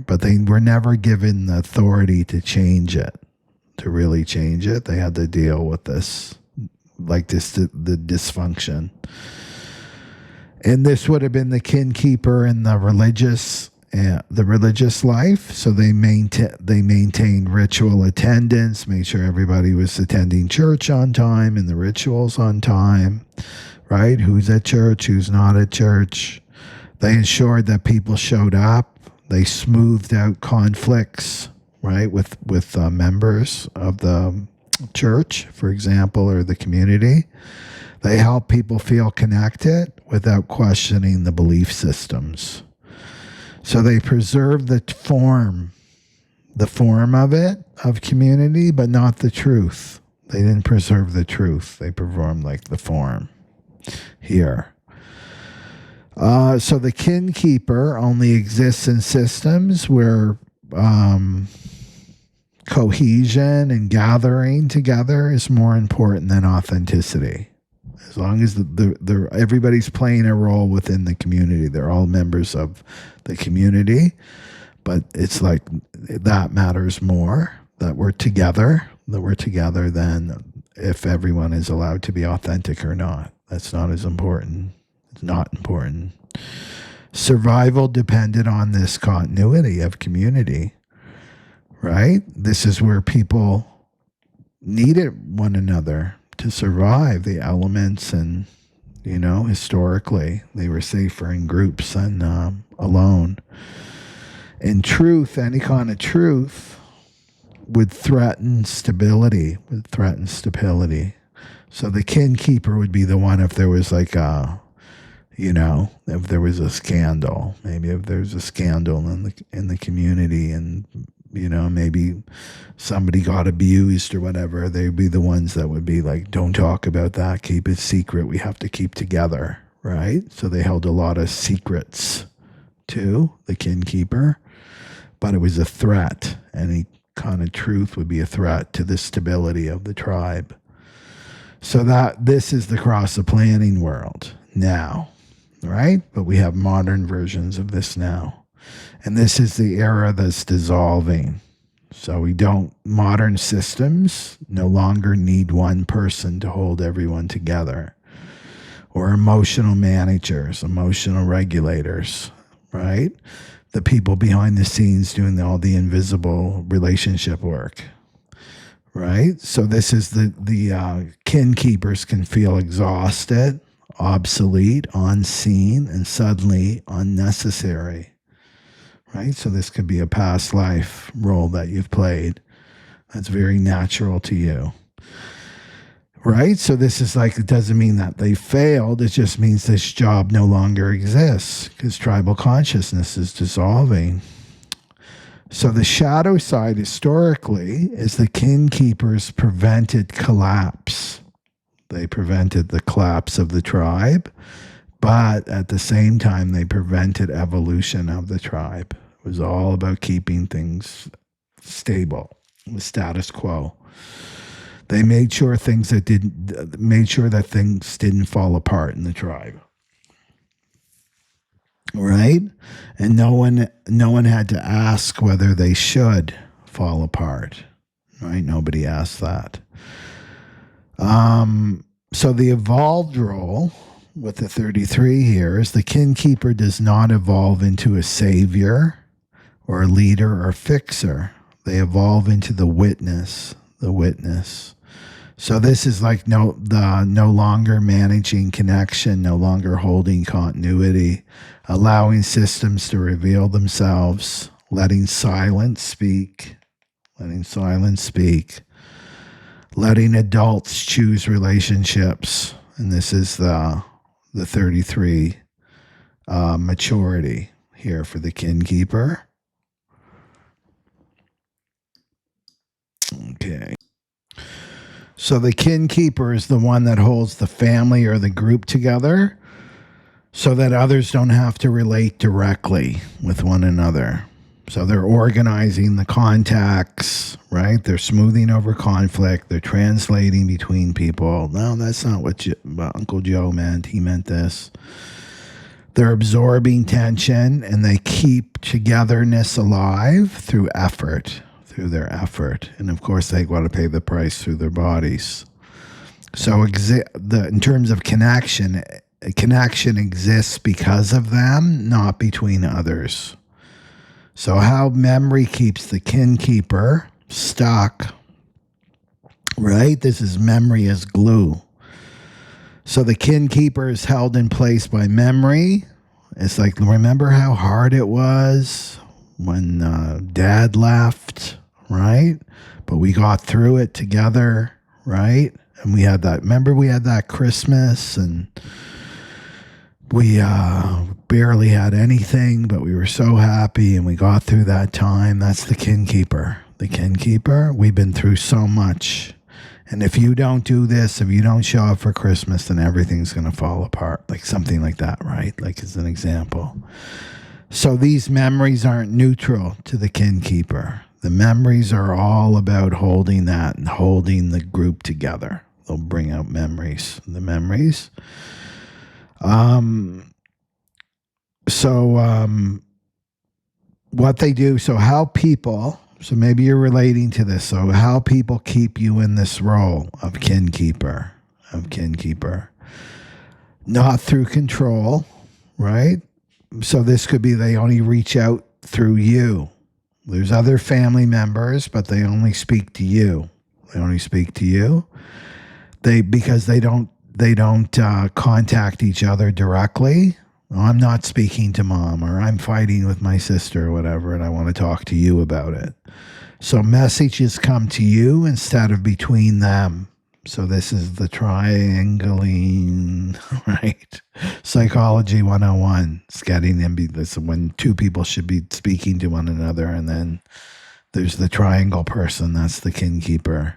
but they were never given the authority to change it. To really change it, they had to deal with this, the dysfunction. And this would have been the kin keeper in the religious life. So they maintained ritual attendance, made sure everybody was attending church on time and the rituals on time, right? Who's at church, who's not at church. They ensured that people showed up. They smoothed out conflicts, right, with members of the church, for example, or the community. They help people feel connected without questioning the belief systems. So they preserve the form of community, but not the truth. They didn't preserve the truth. They performed like the form here. So the kin keeper only exists in systems where cohesion and gathering together is more important than authenticity. As long as everybody's playing a role within the community, they're all members of the community, but it's like that matters more, that we're together than if everyone is allowed to be authentic or not. That's not as important. It's not important. Survival depended on this continuity of community, right? This is where people needed one another to survive the elements, and historically they were safer in groups than alone. And truth, any kind of truth, would threaten stability. So the kin keeper would be the one if there was like if there was a scandal, maybe if there's a scandal in the community, and maybe somebody got abused or whatever, they'd be the ones that would be like, don't talk about that, keep it secret, we have to keep together, right? So they held a lot of secrets too, the kin keeper, but it was a threat. Any kind of truth would be a threat to the stability of the tribe. So this is the cross of planning world now, right? But we have modern versions of this now. And this is the era that's dissolving. So modern systems no longer need one person to hold everyone together, or emotional managers, emotional regulators, right? The people behind the scenes doing all the invisible relationship work, right? So this is the kin keepers can feel exhausted, obsolete, unseen, and suddenly unnecessary, right? So this could be a past life role that you've played that's very natural to you, right? So this is like, it doesn't mean that they failed. It just means this job no longer exists because tribal consciousness is dissolving. So the shadow side historically is the kin keepers prevented collapse. They prevented the collapse of the tribe, but at the same time, they prevented evolution of the tribe. It was all about keeping things stable, the status quo. They made sure things that things didn't fall apart in the tribe. Right? And no one had to ask whether they should fall apart. Right? Nobody asked that. So the evolved role with the 33 here is the kin keeper does not evolve into a savior or a leader or fixer. They evolve into the witness. So this is like no longer managing connection, no longer holding continuity, allowing systems to reveal themselves, letting silence speak, letting adults choose relationships. And this is the 33 maturity here for the kin keeper. Okay. So the kin keeper is the one that holds the family or the group together so that others don't have to relate directly with one another. So they're organizing the contacts, right? They're smoothing over conflict. They're translating between people. No, that's not what Uncle Joe meant. He meant this. They're absorbing tension and they keep togetherness alive through their effort. And of course, they got to pay the price through their bodies. So in terms of connection exists because of them, not between others. So how memory keeps the kin keeper stuck, right? This is memory as glue. So the kin keeper is held in place by memory. It's like, remember how hard it was when Dad left, right? But we got through it together, right? And we had that Christmas and we barely had anything, but we were so happy and we got through that time. That's the kin keeper. The kin keeper, we've been through so much. And if you don't do this, if you don't show up for Christmas, then everything's going to fall apart. Like something like that, right? Like as an example. So these memories aren't neutral to the kin keeper. The memories are all about holding that and holding the group together. They'll bring out memories. The memories. What they do, so how people, so maybe you're relating to this, so how people keep you in this role of kin keeper. Not through control, right? So this could be they only reach out through you. There's other family members, but they only speak to you. Because they don't contact each other directly. I'm not speaking to mom, or I'm fighting with my sister or whatever, and I want to talk to you about it. So messages come to you instead of between them. So this is the triangling, right? Psychology 101. It's getting in this when two people should be speaking to one another, and then there's the triangle person. That's the kin keeper.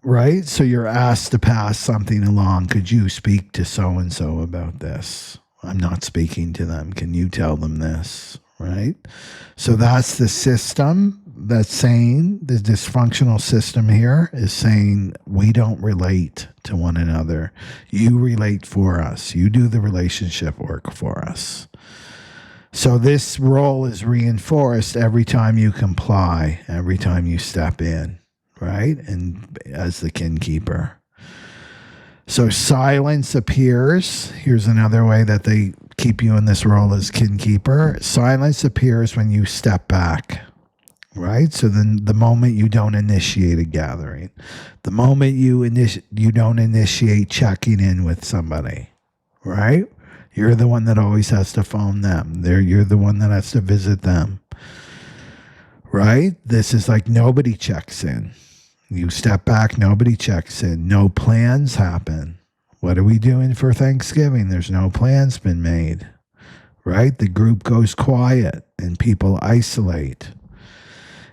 Right? So you're asked to pass something along. Could you speak to so-and-so about this? I'm not speaking to them. Can you tell them this? Right? So that's the system that's saying, the dysfunctional system here is saying we don't relate to one another. You relate for us. You do the relationship work for us. So this role is reinforced every time you comply, every time you step in. Right? And as the kin keeper. So silence appears. Here's another way that they keep you in this role as kin keeper. Silence appears when you step back, right? So then the moment you don't initiate a gathering, the moment you don't initiate checking in with somebody, right? You're the one that always has to phone them. You're the one that has to visit them, right? This is like nobody checks in. You step back, nobody checks in. No plans happen. What are we doing for Thanksgiving? There's no plans been made, right? The group goes quiet and people isolate.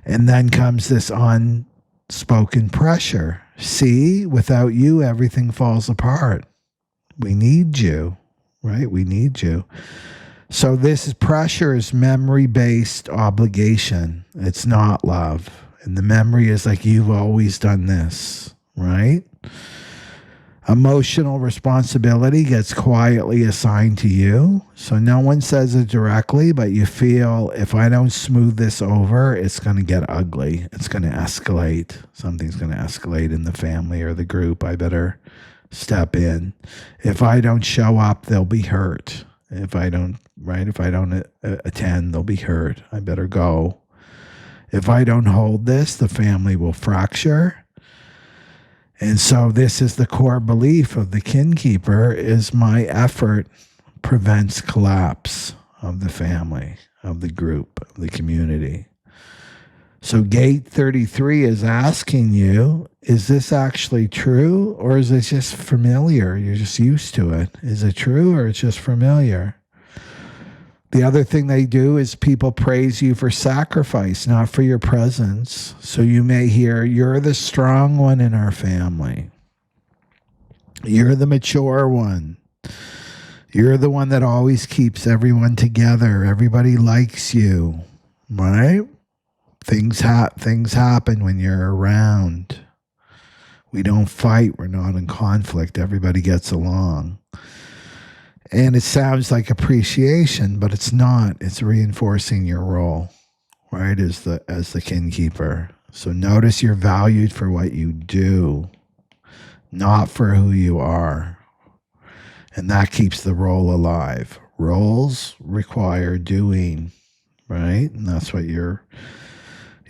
And then comes this unspoken pressure. See, without you, everything falls apart. We need you, right? We need you. So this pressure is memory-based obligation. It's not love. And the memory is like, you've always done this, right? Emotional responsibility gets quietly assigned to you. So no one says it directly, but you feel, if I don't smooth this over, it's going to get ugly. It's going to escalate. Something's going to escalate in the family or the group. I better step in. If I don't show up, they'll be hurt. If I don't attend, they'll be hurt. I better go. If I don't hold this, the family will fracture. And so this is the core belief of the kin keeper, is my effort prevents collapse of the family, of the group, of the community. So gate 33 is asking you, is this actually true, or is it just familiar? You're just used to it. Is it true, or it's just familiar? The other thing they do is people praise you for sacrifice, not for your presence. So you may hear, you're the strong one in our family. You're the mature one. You're the one that always keeps everyone together. Everybody likes you, right? Things happen when you're around. We don't fight. We're not in conflict. Everybody gets along. And it sounds like appreciation, but it's not. It's reinforcing your role, right, as the kin keeper. So notice you're valued for what you do, not for who you are. And that keeps the role alive. Roles require doing, right? And that's what you're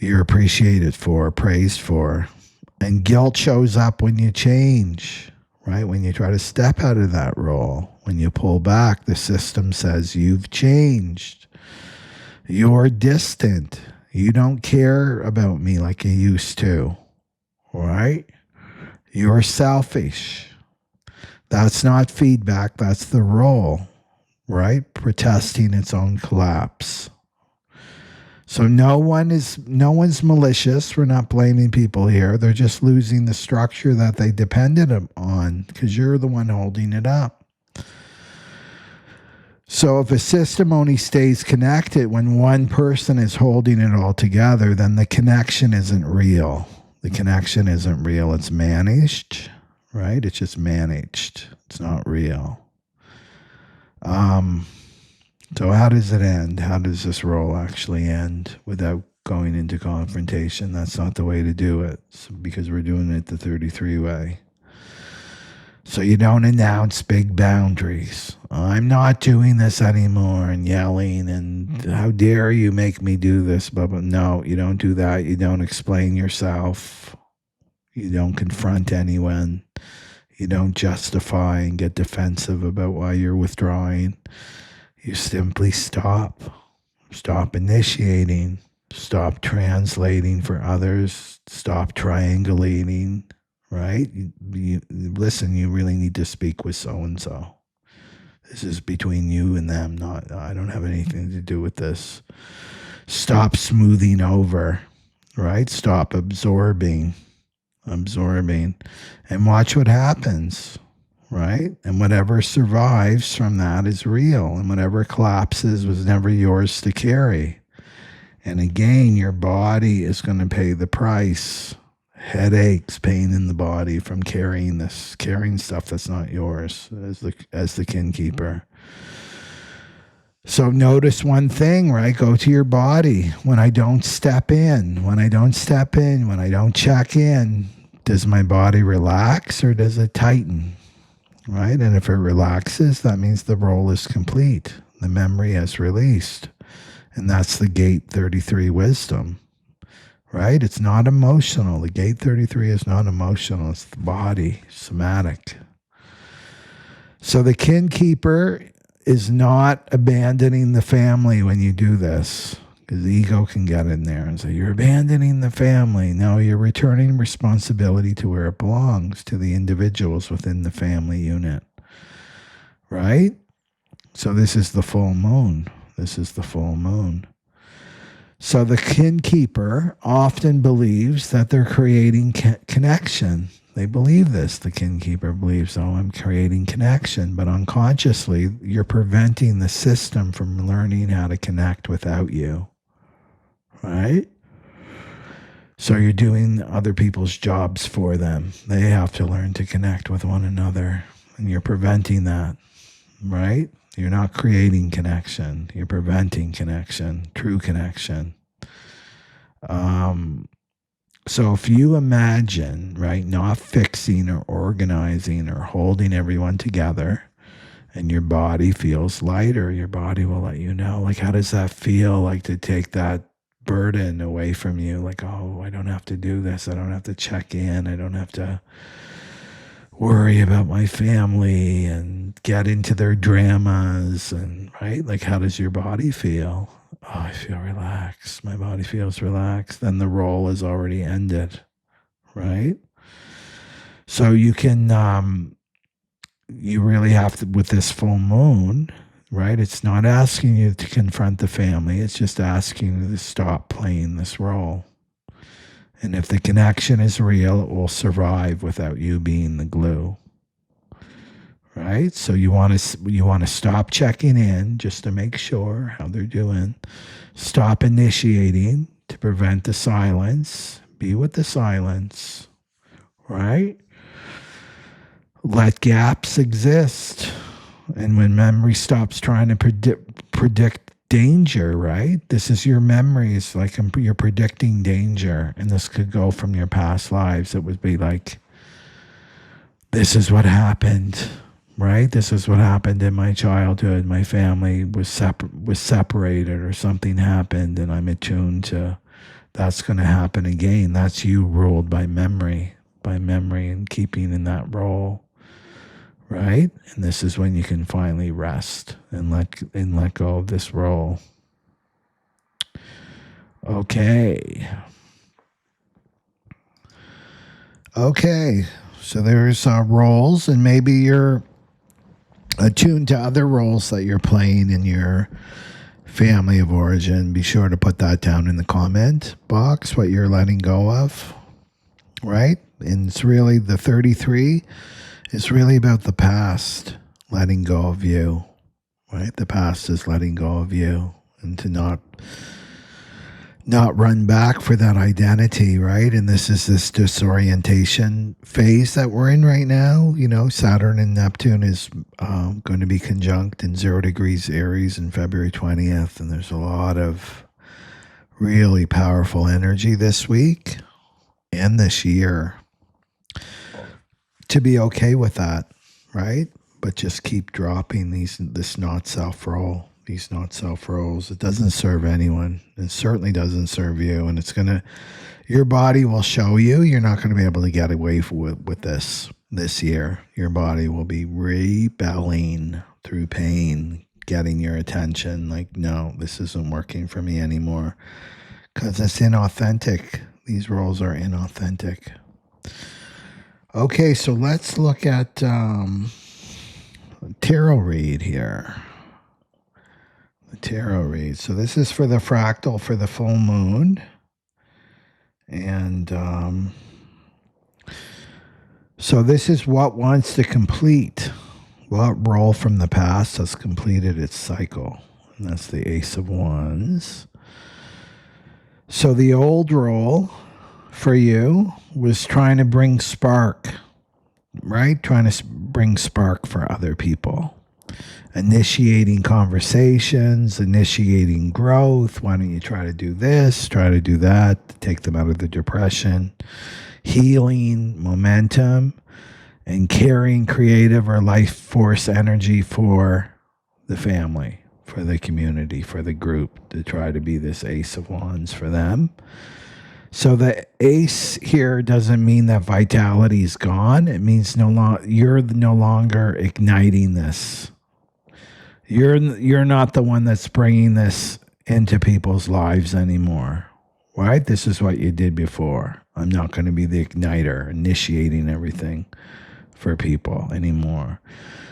appreciated for, praised for. And guilt shows up when you change, right? When you try to step out of that role. When you pull back, the system says you've changed. You're distant. You don't care about me like you used to, right? You're selfish. That's not feedback. That's the role, right? Protesting its own collapse. So no one's malicious. We're not blaming people here. They're just losing the structure that they depended on because you're the one holding it up. So if a system only stays connected when one person is holding it all together, then the connection isn't real. The connection isn't real. It's managed, right? It's just managed. It's not real. So how does it end? How does this role actually end without going into confrontation? That's not the way to do it, because we're doing it the 33 way. So you don't announce big boundaries. I'm not doing this anymore, and yelling and how dare you make me do this, blah, blah. No, you don't do that. You don't explain yourself. You don't confront anyone. You don't justify and get defensive about why you're withdrawing. You simply stop. Stop initiating. Stop translating for others. Stop triangulating. Right? Listen, you really need to speak with so-and-so. This is between you and them. I don't have anything to do with this. Stop smoothing over, right? Stop absorbing, and watch what happens, right? And whatever survives from that is real, and whatever collapses was never yours to carry. And again, your body is going to pay the price. Headaches, pain in the body from carrying stuff that's not yours as the kin keeper. So notice one thing, right? Go to your body. When I don't step in, when I don't check in, does my body relax or does it tighten? right? And if it relaxes, that means the role is complete. The memory has released. And that's the gate 33 wisdom, right? It's not emotional. The gate 33 is not emotional. It's the body, somatic. So the kin keeper is not abandoning the family when you do this, because the ego can get in there and say, you're abandoning the family. No, you're returning responsibility to where it belongs, to the individuals within the family unit, right? So this is the full moon. This is the full moon. So the kin keeper often believes that they're creating connection. They believe this. The kin keeper believes, oh, I'm creating connection. But unconsciously, you're preventing the system from learning how to connect without you, right? So you're doing other people's jobs for them. They have to learn to connect with one another. And you're preventing that, right? You're not creating connection. You're preventing connection, true connection. So if you imagine, right, not fixing or organizing or holding everyone together, and your body feels lighter, your body will let you know, like, how does that feel, like, to take that burden away from you? Like, oh, I don't have to do this. I don't have to check in. I don't have to worry about my family and get into their dramas. And right, like, how does your body feel? Oh, I feel relaxed. My body feels relaxed. Then the role is already ended, right? So you can, you really have to, with this full moon, right? It's not asking you to confront the family. It's just asking you to stop playing this role. And if the connection is real, it will survive without you being the glue. Right? So you want to stop checking in just to make sure how they're doing. Stop initiating to prevent the silence. Be with the silence. Right? Let gaps exist. And when memory stops trying to predict danger, right? This is your memories, like you're predicting danger. And this could go from your past lives. It would be like, this is what happened, right? This is what happened in my childhood. My family was separated, or something happened, and I'm attuned to that's going to happen again. That's you ruled by memory and keeping in that role. Right? And this is when you can finally rest and let go of this role. Okay. So there's roles, and maybe you're attuned to other roles that you're playing in your family of origin. Be sure to put that down in the comment box, what you're letting go of. Right? And it's really the 33. It's really about the past, letting go of you, right? The past is letting go of you, and to not run back for that identity, right? And this is this disorientation phase that we're in right now. You know, Saturn and Neptune is going to be conjunct in 0 degrees Aries on February 20th, and there's a lot of really powerful energy this week and this year. To be okay with that, right? But just keep dropping this not self role, these not self roles. It doesn't serve anyone. It certainly doesn't serve you. And your body will show you. You're not going to be able to get away with this year. Your body will be rebelling through pain, getting your attention. Like, no, this isn't working for me anymore, because it's inauthentic. These roles are inauthentic. Okay, so let's look at tarot read here. The tarot read. So this is for the fractal for the full moon. And so this is what wants to complete. What role from the past has completed its cycle? And that's the Ace of Wands. So the old role for you was trying to bring spark, right? Trying to bring spark for other people. Initiating conversations, initiating growth. Why don't you try to do this, try to do that, to take them out of the depression. Healing, momentum. and carrying creative or life force energy for the family, for the community, for the group, to try to be this Ace of Wands for them. So the ace here doesn't mean that vitality is gone. It means you're no longer igniting this. You're not the one that's bringing this into people's lives anymore, right? This is what you did before. I'm not going to be the igniter, initiating everything for people anymore.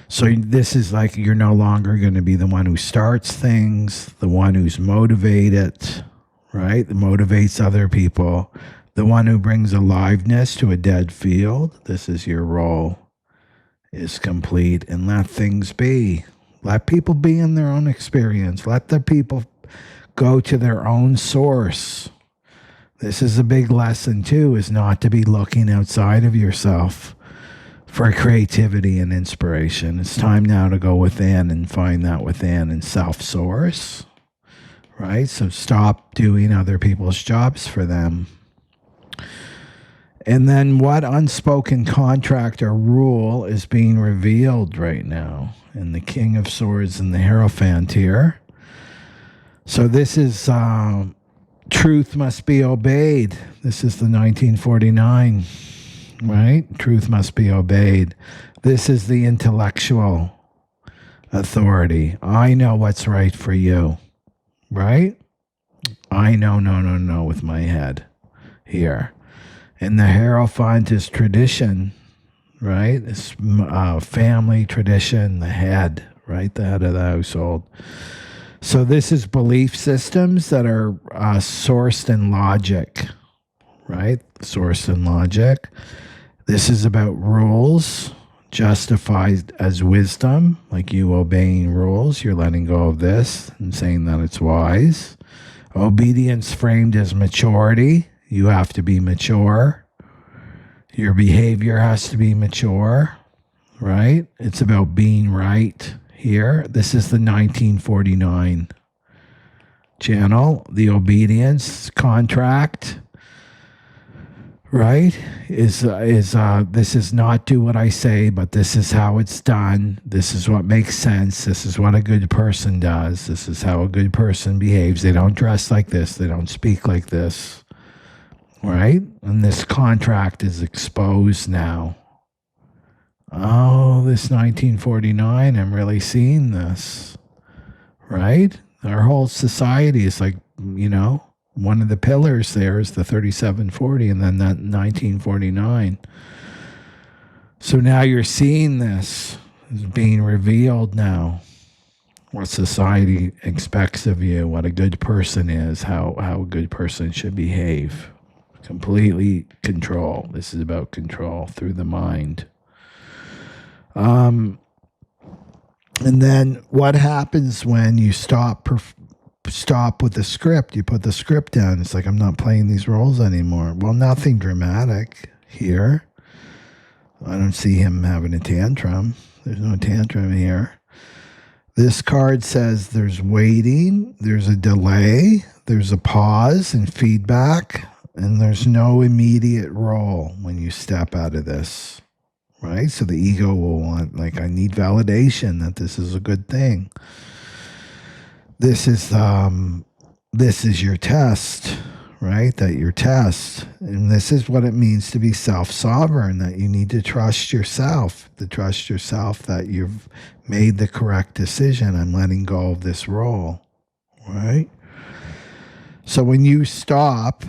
So this is like you're no longer going to be the one who starts things, the one who's motivated, right? That motivates other people, the one who brings aliveness to a dead field. This is your role, is complete, and let things be. Let people be in their own experience. Let the people go to their own source. This is a big lesson too, is not to be looking outside of yourself for creativity and inspiration. It's time now to go within and find that within and self-source. Right? So stop doing other people's jobs for them. And then what unspoken contract or rule is being revealed right now in the King of Swords and the Hierophant here. So this is truth must be obeyed. This is the 1949, right? Truth must be obeyed. This is the intellectual authority. I know what's right for you. Right? I know, no, with my head here. And the Hierophant is tradition, right? It's family tradition, the head, right? The head of the household. So this is belief systems that are sourced in logic, right? Sourced in logic. This is about rules justified as wisdom, like you obeying rules. You're letting go of this and saying that it's wise. Obedience framed as maturity. You have to be mature. Your behavior has to be mature, right? It's about being right here. This is the 1949 channel. The obedience contract, right, is this is not do what I say, but this is how it's done. This is what makes sense. This is what a good person does. This is how a good person behaves. They don't dress like this. They don't speak like this, right? And this contract is exposed now. Oh, this 1949, I'm really seeing this, right? Our whole society is like, one of the pillars there is the 3740 and then that 1949. So now you're seeing this is being revealed now. What society expects of you, what a good person is, how a good person should behave. Completely control. This is about control through the mind. And then what happens when you stop with the script? You put the script down. It's like, I'm not playing these roles anymore. Well, nothing dramatic here. I don't see him having a tantrum. There's no tantrum here. This card says there's waiting, there's a delay, there's a pause and feedback, and there's no immediate role when you step out of this, right? So the ego will want, like, I need validation that this is a good thing. This is your test, right? That your test. And this is what it means to be self-sovereign, that you need to trust yourself, that you've made the correct decision. I'm letting go of this role, right? So when you stop,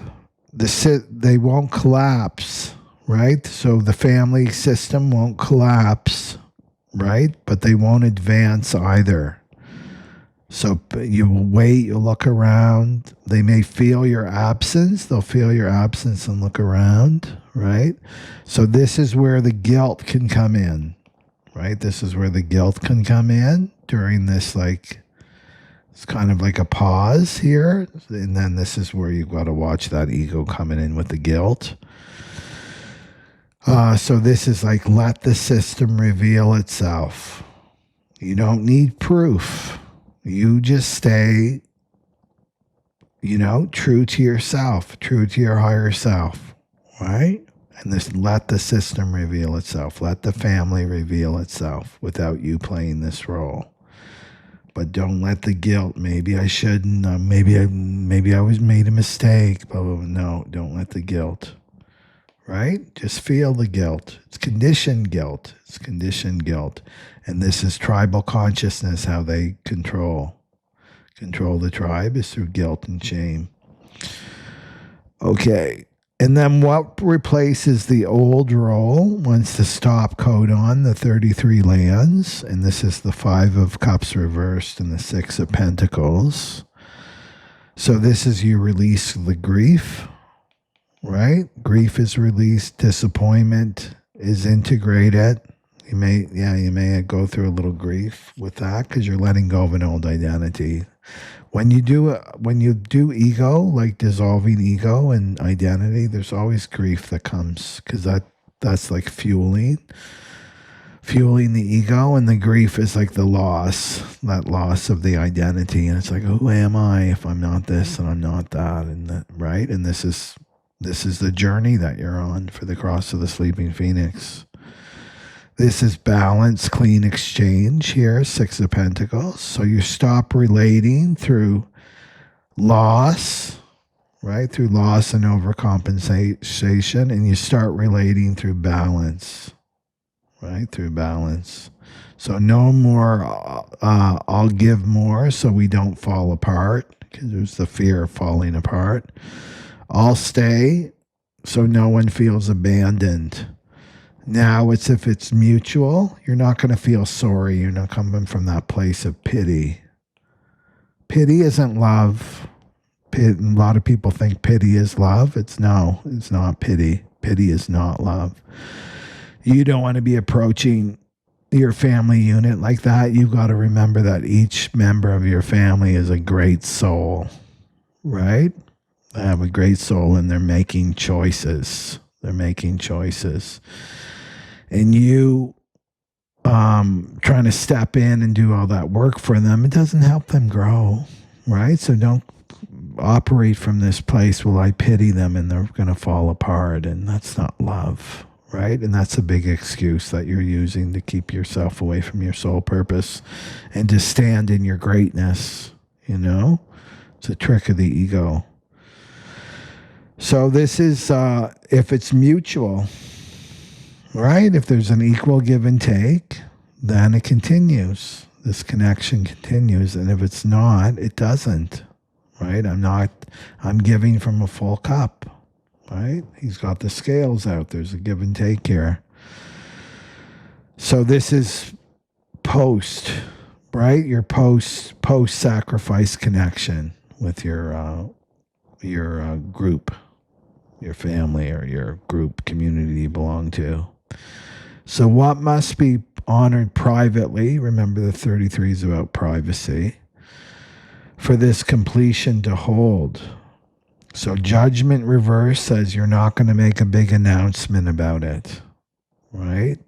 they won't collapse, right? So the family system won't collapse, right? But they won't advance either. So you will wait, you'll look around. They may feel your absence. They'll feel your absence and look around, right? So this is where the guilt can come in, right? This is where the guilt can come in during this, like, it's kind of like a pause here. And then this is where you've got to watch that ego coming in with the guilt. So this is like, let the system reveal itself. You don't need proof. You just stay, true to yourself, true to your higher self, right? And this, let the system reveal itself. Let the family reveal itself without you playing this role. But don't let the guilt. Maybe I shouldn't. Maybe I was made a mistake. Blah, blah, blah. No, don't let the guilt. Right? Just feel the guilt. It's conditioned guilt. It's conditioned guilt. And this is tribal consciousness, how they control the tribe is through guilt and shame. Okay. And then what replaces the old role once the stop codon, the 33 lands, and this is the 5 of cups reversed and the 6 of pentacles. So this is you release the grief, right? Grief is released, disappointment is integrated. You may go through a little grief with that because you're letting go of an old identity. When you do ego, like dissolving ego and identity, there's always grief that comes because that's like fueling the ego, and the grief is like the that loss of the identity, and it's like, who am I if I'm not this and I'm not that, and that, right? And this is the journey that you're on for the cross of the sleeping phoenix. This is balance, clean exchange here, 6 of Pentacles. So you stop relating through loss, right? Through loss and overcompensation, and you start relating through balance, right? Through balance. So no more, I'll give more so we don't fall apart, because there's the fear of falling apart. I'll stay so no one feels abandoned. Now it's if it's mutual, you're not going to feel sorry. You're not coming from that place of pity. Pity isn't love. A lot of people think pity is love. It's not pity. Pity is not love. You don't want to be approaching your family unit like that. You've got to remember that each member of your family is a great soul, right? They have a great soul and they're making choices. And you trying to step in and do all that work for them, it doesn't help them grow, right? So don't operate from this place, well, I pity them and they're going to fall apart, and that's not love, right? And that's a big excuse that you're using to keep yourself away from your soul purpose and to stand in your greatness, It's a trick of the ego. So this is, if it's mutual, right? If there's an equal give and take, then it continues. This connection continues. And if it's not, it doesn't, right? I'm giving from a full cup, right? He's got the scales out. There's a give and take here. So this is post, right? Your post-sacrifice connection with your group, your family, or your group community you belong to. So what must be honored privately, remember the 33 is about privacy, for this completion to hold. So judgment reverse says you're not going to make a big announcement about it, right?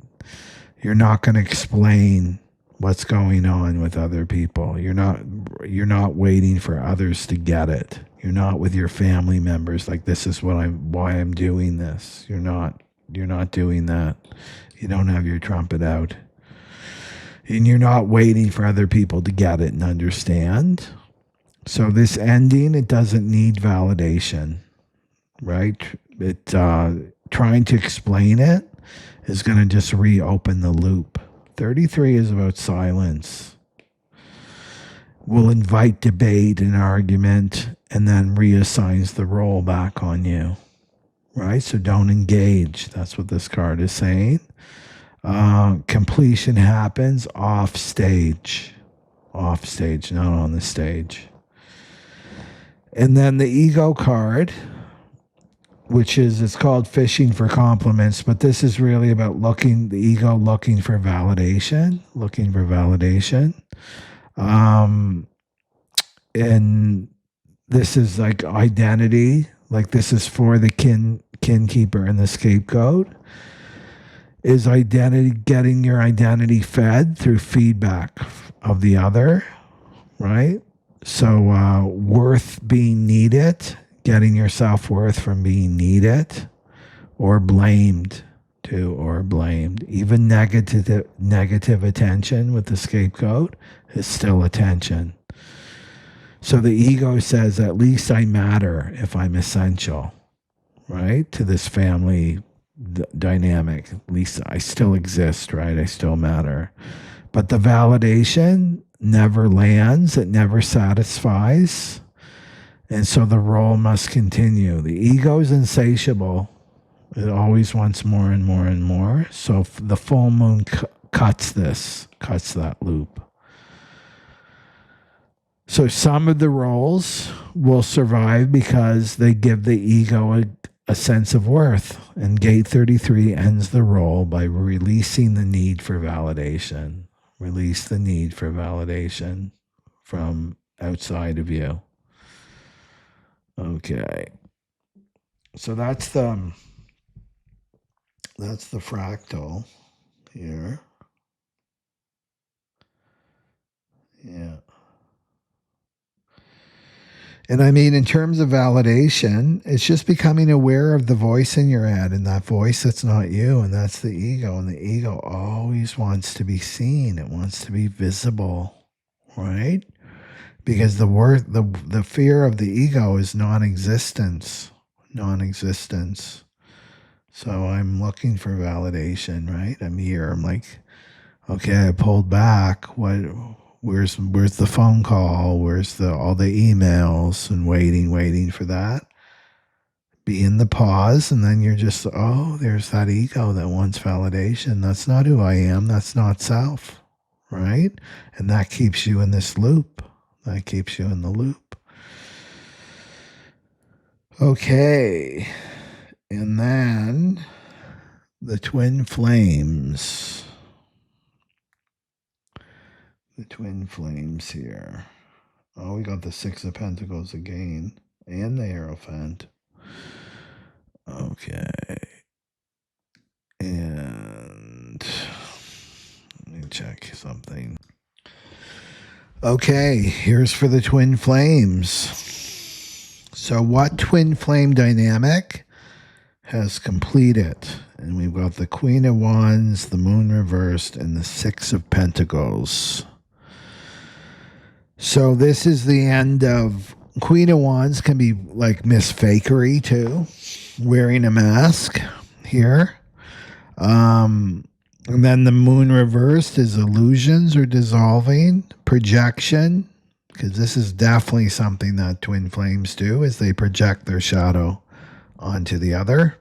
You're not going to explain what's going on with other people. You're not waiting for others to get it. You're not with your family members like, this is why I'm doing this. You're not doing that. You don't have your trumpet out. And you're not waiting for other people to get it and understand. So this ending, it doesn't need validation, right? Trying to explain it is going to just reopen the loop. 33 is about silence. Will invite debate and argument and then reassigns the role back on you, right? So don't engage. That's what this card is saying. Completion happens off stage, not on the stage. And then the ego card, which it's called fishing for compliments, but this is really about the ego looking for validation. And this is like identity, like this is for the kinkeeper and the scapegoat. Is identity, getting your identity fed through feedback of the other, right? So worth being needed, getting your self-worth from being needed, or blamed too, or blamed. Even negative attention with the scapegoat is still attention. So the ego says, at least I matter if I'm essential, right, to this family dynamic. At least I still exist, right? I still matter. But the validation never lands. It never satisfies. And so the role must continue. The ego is insatiable. It always wants more and more and more. So the full moon cuts that loop. So some of the roles will survive because they give the ego a sense of worth. And gate 33 ends the role by releasing the need for validation. Release the need for validation from outside of you. Okay. So that's the fractal here. Yeah. And I mean, in terms of validation, it's just becoming aware of the voice in your head, and that voice that's not you, and that's the ego. And the ego always wants to be seen. It wants to be visible, right? Because the fear of the ego is non-existence. Non-existence. So I'm looking for validation, right? I'm here. I'm like, okay, I pulled back. Where's the phone call? Where's all the emails? And waiting for that. Be in the pause, and then you're just, oh, there's that ego that wants validation. That's not who I am. That's not self, right? And that keeps you in this loop. That keeps you in the loop. Okay. And then the twin flames. The twin flames here. Oh, we got the Six of Pentacles again. And the Hierophant. Okay. And let me check something. Okay, here's for the twin flames. So what twin flame dynamic has completed? And we've got the Queen of Wands, the Moon reversed, and the Six of Pentacles. So this is the end of Queen of Wands. Can be like Miss Fakery too, wearing a mask here. And then the Moon reversed is illusions are dissolving, projection, because this is definitely something that twin flames do, is they project their shadow onto the other.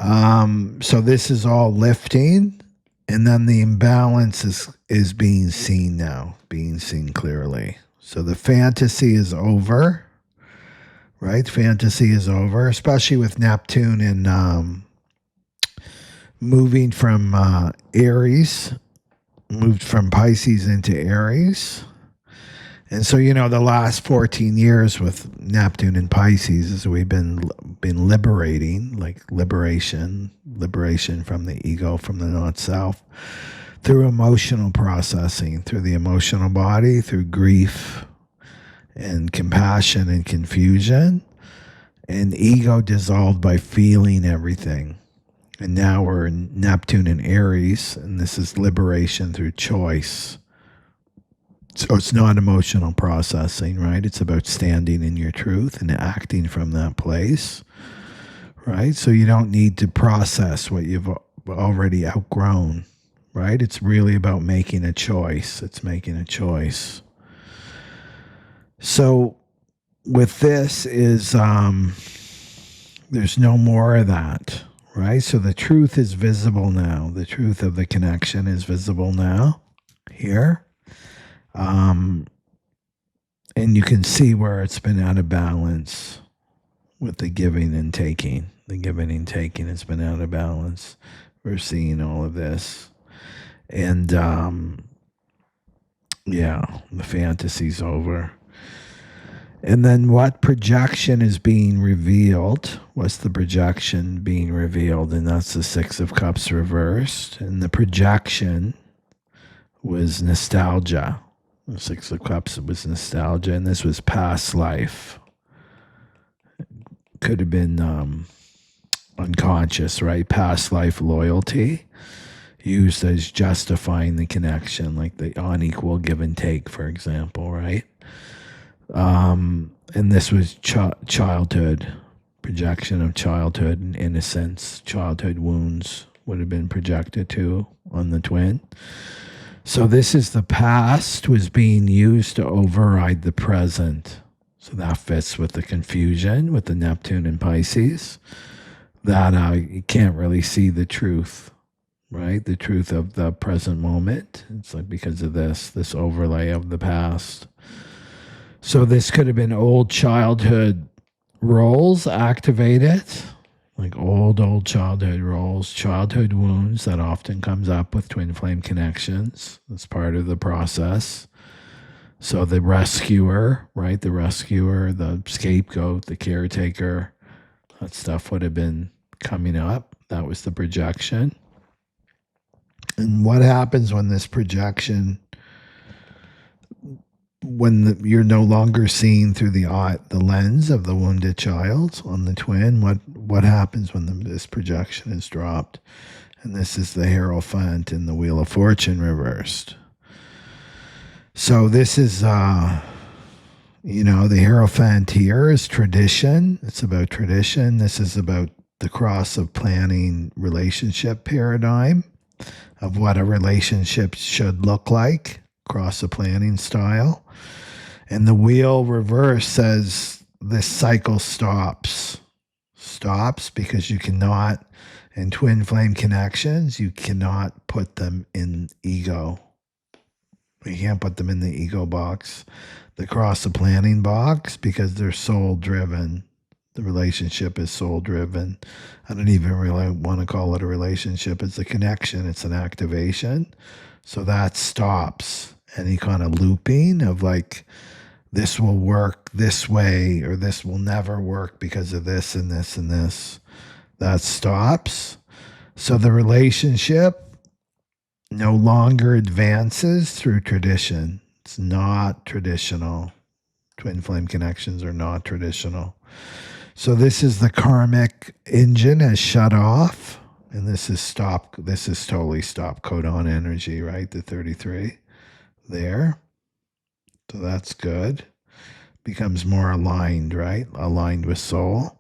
So this is all lifting, and then the imbalance is being seen now, being seen clearly. So the fantasy is over, right? Fantasy is over, especially with Neptune and moving from Aries, moved from Pisces into Aries. And so, the last 14 years with Neptune and Pisces is we've been liberating, like liberation from the ego, from the not self, through emotional processing, through the emotional body, through grief and compassion and confusion, and ego dissolved by feeling everything. And now we're in Neptune and Aries, and this is liberation through choice. So it's not emotional processing, right? It's about standing in your truth and acting from that place, right? So you don't need to process what you've already outgrown, right? It's really about making a choice. It's making a choice. So with this is, there's no more of that. Right? So the truth is visible now. The truth of the connection is visible now here. And you can see where it's been out of balance with the giving and taking. The giving and taking has been out of balance. We're seeing all of this. And the fantasy's over. And then what projection is being revealed? What's the projection being revealed? And that's the Six of Cups reversed. And the projection was nostalgia. The Six of Cups was nostalgia. And this was past life. Could have been unconscious, right? Past life loyalty used as justifying the connection, like the unequal give and take, for example, right? And this was childhood, projection of childhood and innocence, childhood wounds would have been projected too on the twin. So this is the past was being used to override the present. So that fits with the confusion with the Neptune and Pisces, that you can't really see the truth, right? The truth of the present moment. It's like because of this overlay of the past. So this could have been old childhood roles activated, like old childhood roles, childhood wounds that often comes up with twin flame connections. That's part of the process. So the rescuer, right? The rescuer, the scapegoat, the caretaker, that stuff would have been coming up. That was the projection. And what happens when this projection, when you're no longer seeing through the lens of the wounded child on the twin? What happens when this projection is dropped? And this is the Hierophant in the Wheel of Fortune reversed. So this is, the Hierophant here is tradition. It's about tradition. This is about the cross of planning relationship paradigm of what a relationship should look like, cross of planning style. And the wheel reverse says this cycle stops because you cannot, in twin flame connections, you cannot put them in ego. You can't put them in the ego box, the cross of planning box, because they're soul driven. The relationship is soul driven. I don't even really want to call it a relationship. It's a connection. It's an activation. So that stops any kind of looping of like, this will work this way or this will never work because of this and this and this. That stops. So the relationship no longer advances through tradition. It's not traditional. Twin flame connections are not traditional. So this is the karmic engine has shut off, and this is stop. This is totally stop codon energy, right? The 33 there. So that's good. Becomes more aligned, right? Aligned with soul.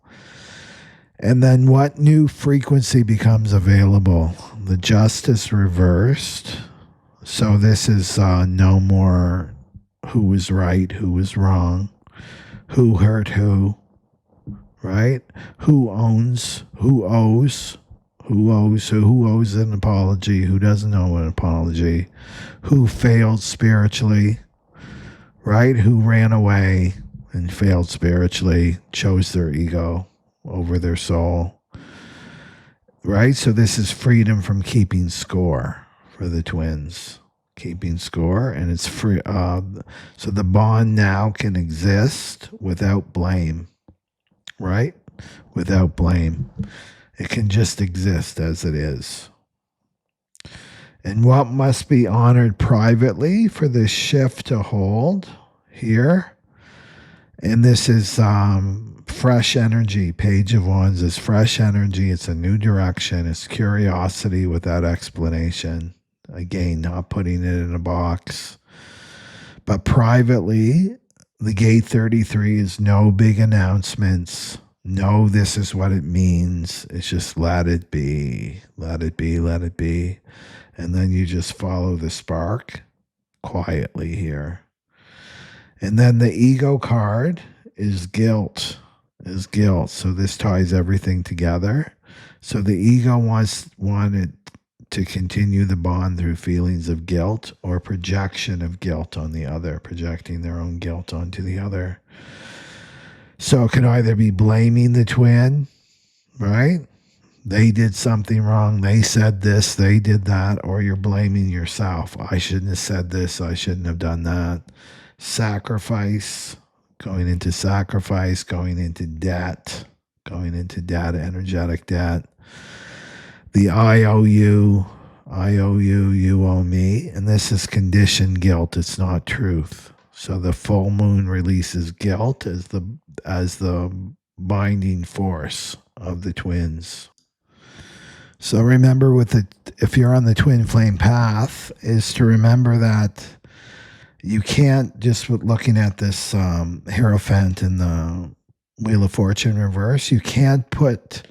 And then what new frequency becomes available? The justice reversed. So this is no more who was right, who was wrong, who hurt who, right? Who owes, who owes an apology, who doesn't owe an apology, who failed spiritually, right? Who ran away and failed spiritually, chose their ego over their soul, right? So this is freedom from keeping score for the twins, keeping score, and it's free. So the bond now can exist without blame, right? Without blame. It can just exist as it is. And what must be honored privately for this shift to hold here? And this is fresh energy. Page of Wands is fresh energy. It's a new direction. It's curiosity without explanation. Again, not putting it in a box. But privately, the gate 33 is no big announcements. No, this is what it means. It's just let it be. Let it be. Let it be. And then you just follow the spark quietly here. And then the ego card is guilt. So this ties everything together. So the ego wanted to continue the bond through feelings of guilt or projection of guilt on the other, projecting their own guilt onto the other. So it could either be blaming the twin, right? They did something wrong. They said this, they did that, or you're blaming yourself. I shouldn't have said this. I shouldn't have done that. Sacrifice, going into debt, energetic debt. The I owe you, you owe me. And this is conditioned guilt. It's not truth. So the full moon releases guilt as the binding force of the twins. So remember, if you're on the twin flame path, is to remember that you can't, just with looking at this Hierophant in the Wheel of Fortune reverse, you can't put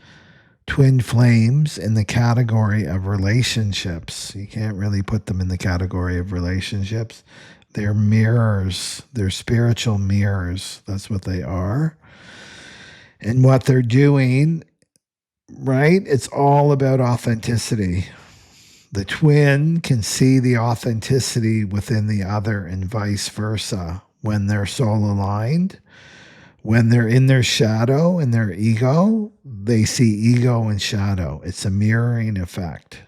twin flames in the category of relationships. You can't really put them in the category of relationships. They're mirrors. They're spiritual mirrors. That's what they are. And what they're doing, right? It's all about authenticity. The twin can see the authenticity within the other and vice versa when they're soul aligned. When they're in their shadow and their ego, they see ego and shadow. It's a mirroring effect.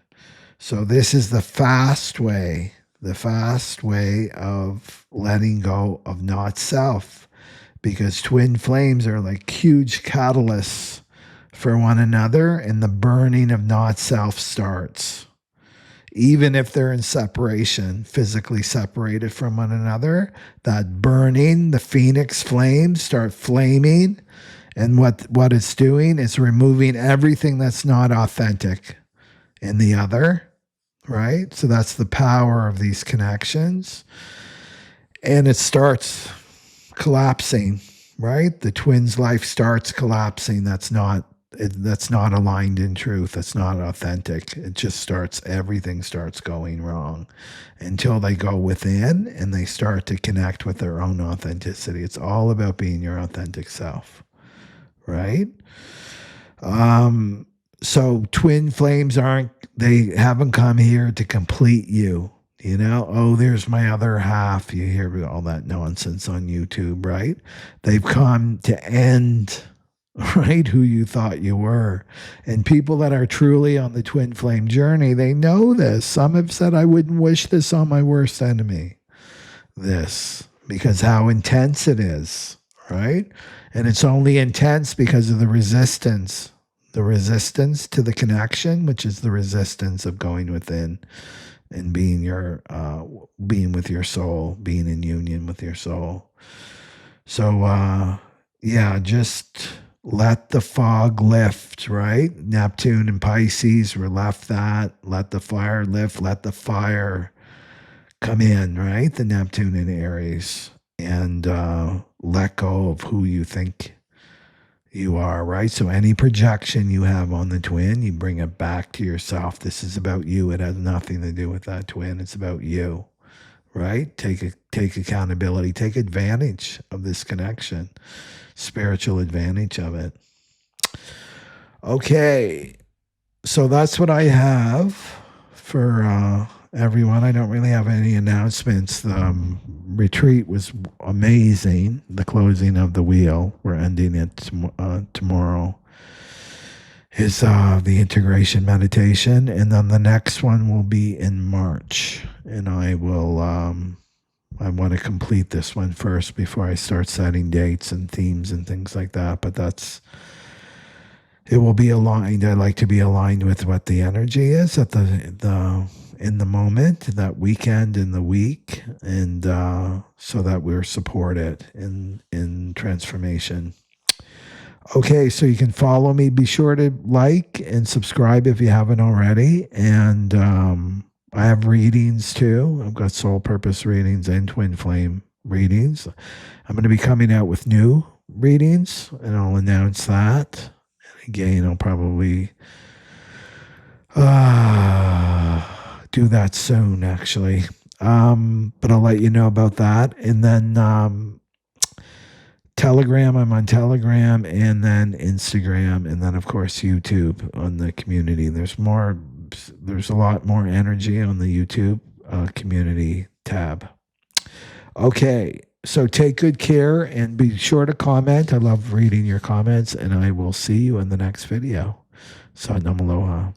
So this is the fast way of letting go of not self, because twin flames are like huge catalysts for one another, and the burning of not self starts. Even if they're in separation, physically separated from one another, that burning, the phoenix flames start flaming. And what it's doing is removing everything that's not authentic in the other, right? So that's the power of these connections. And it starts collapsing, right? The twin's life starts collapsing. That's not aligned in truth. That's not authentic. It just everything starts going wrong until they go within and they start to connect with their own authenticity. It's all about being your authentic self, right? So twin flames they haven't come here to complete you. You know, oh, there's my other half. You hear all that nonsense on YouTube, right? They've come to end, right, who you thought you were. And people that are truly on the twin flame journey, they know this. Some have said, I wouldn't wish this on my worst enemy. This, because how intense it is, right? And it's only intense because of the resistance to the connection, which is the resistance of going within and being with your soul, being in union with your soul. So, just let the fog lift, right? Neptune and Pisces were left that. Let the fire lift. Let the fire come in, right? The Neptune in Aries. And let go of who you think you are, right? So any projection you have on the twin, you bring it back to yourself. This is about you. It has nothing to do with that twin. It's about you, right? Take accountability. Take advantage of this connection. Spiritual advantage of it. Okay, so that's what I have for everyone. I don't really have any announcements. The retreat was amazing. The closing of the wheel, we're ending it tomorrow, is the integration meditation. And then the next one will be in March. And I will... I want to complete this one first before I start setting dates and themes and things like that. But it will be aligned. I like to be aligned with what the energy is at in the moment, that weekend in the week, and so that we're supported in transformation. Okay, so you can follow me. Be sure to like and subscribe if you haven't already. And I have readings too. I've got soul purpose readings and twin flame readings. I'm going to be coming out with new readings, and I'll announce that. And again, I'll probably do that soon, actually. But I'll let you know about that. And then Telegram, I'm on Telegram, and then Instagram, and then, of course, YouTube on the community. There's a lot more energy on the YouTube community tab. Okay, so take good care and be sure to comment. I love reading your comments, and I will see you in the next video. So, Nam Aloha.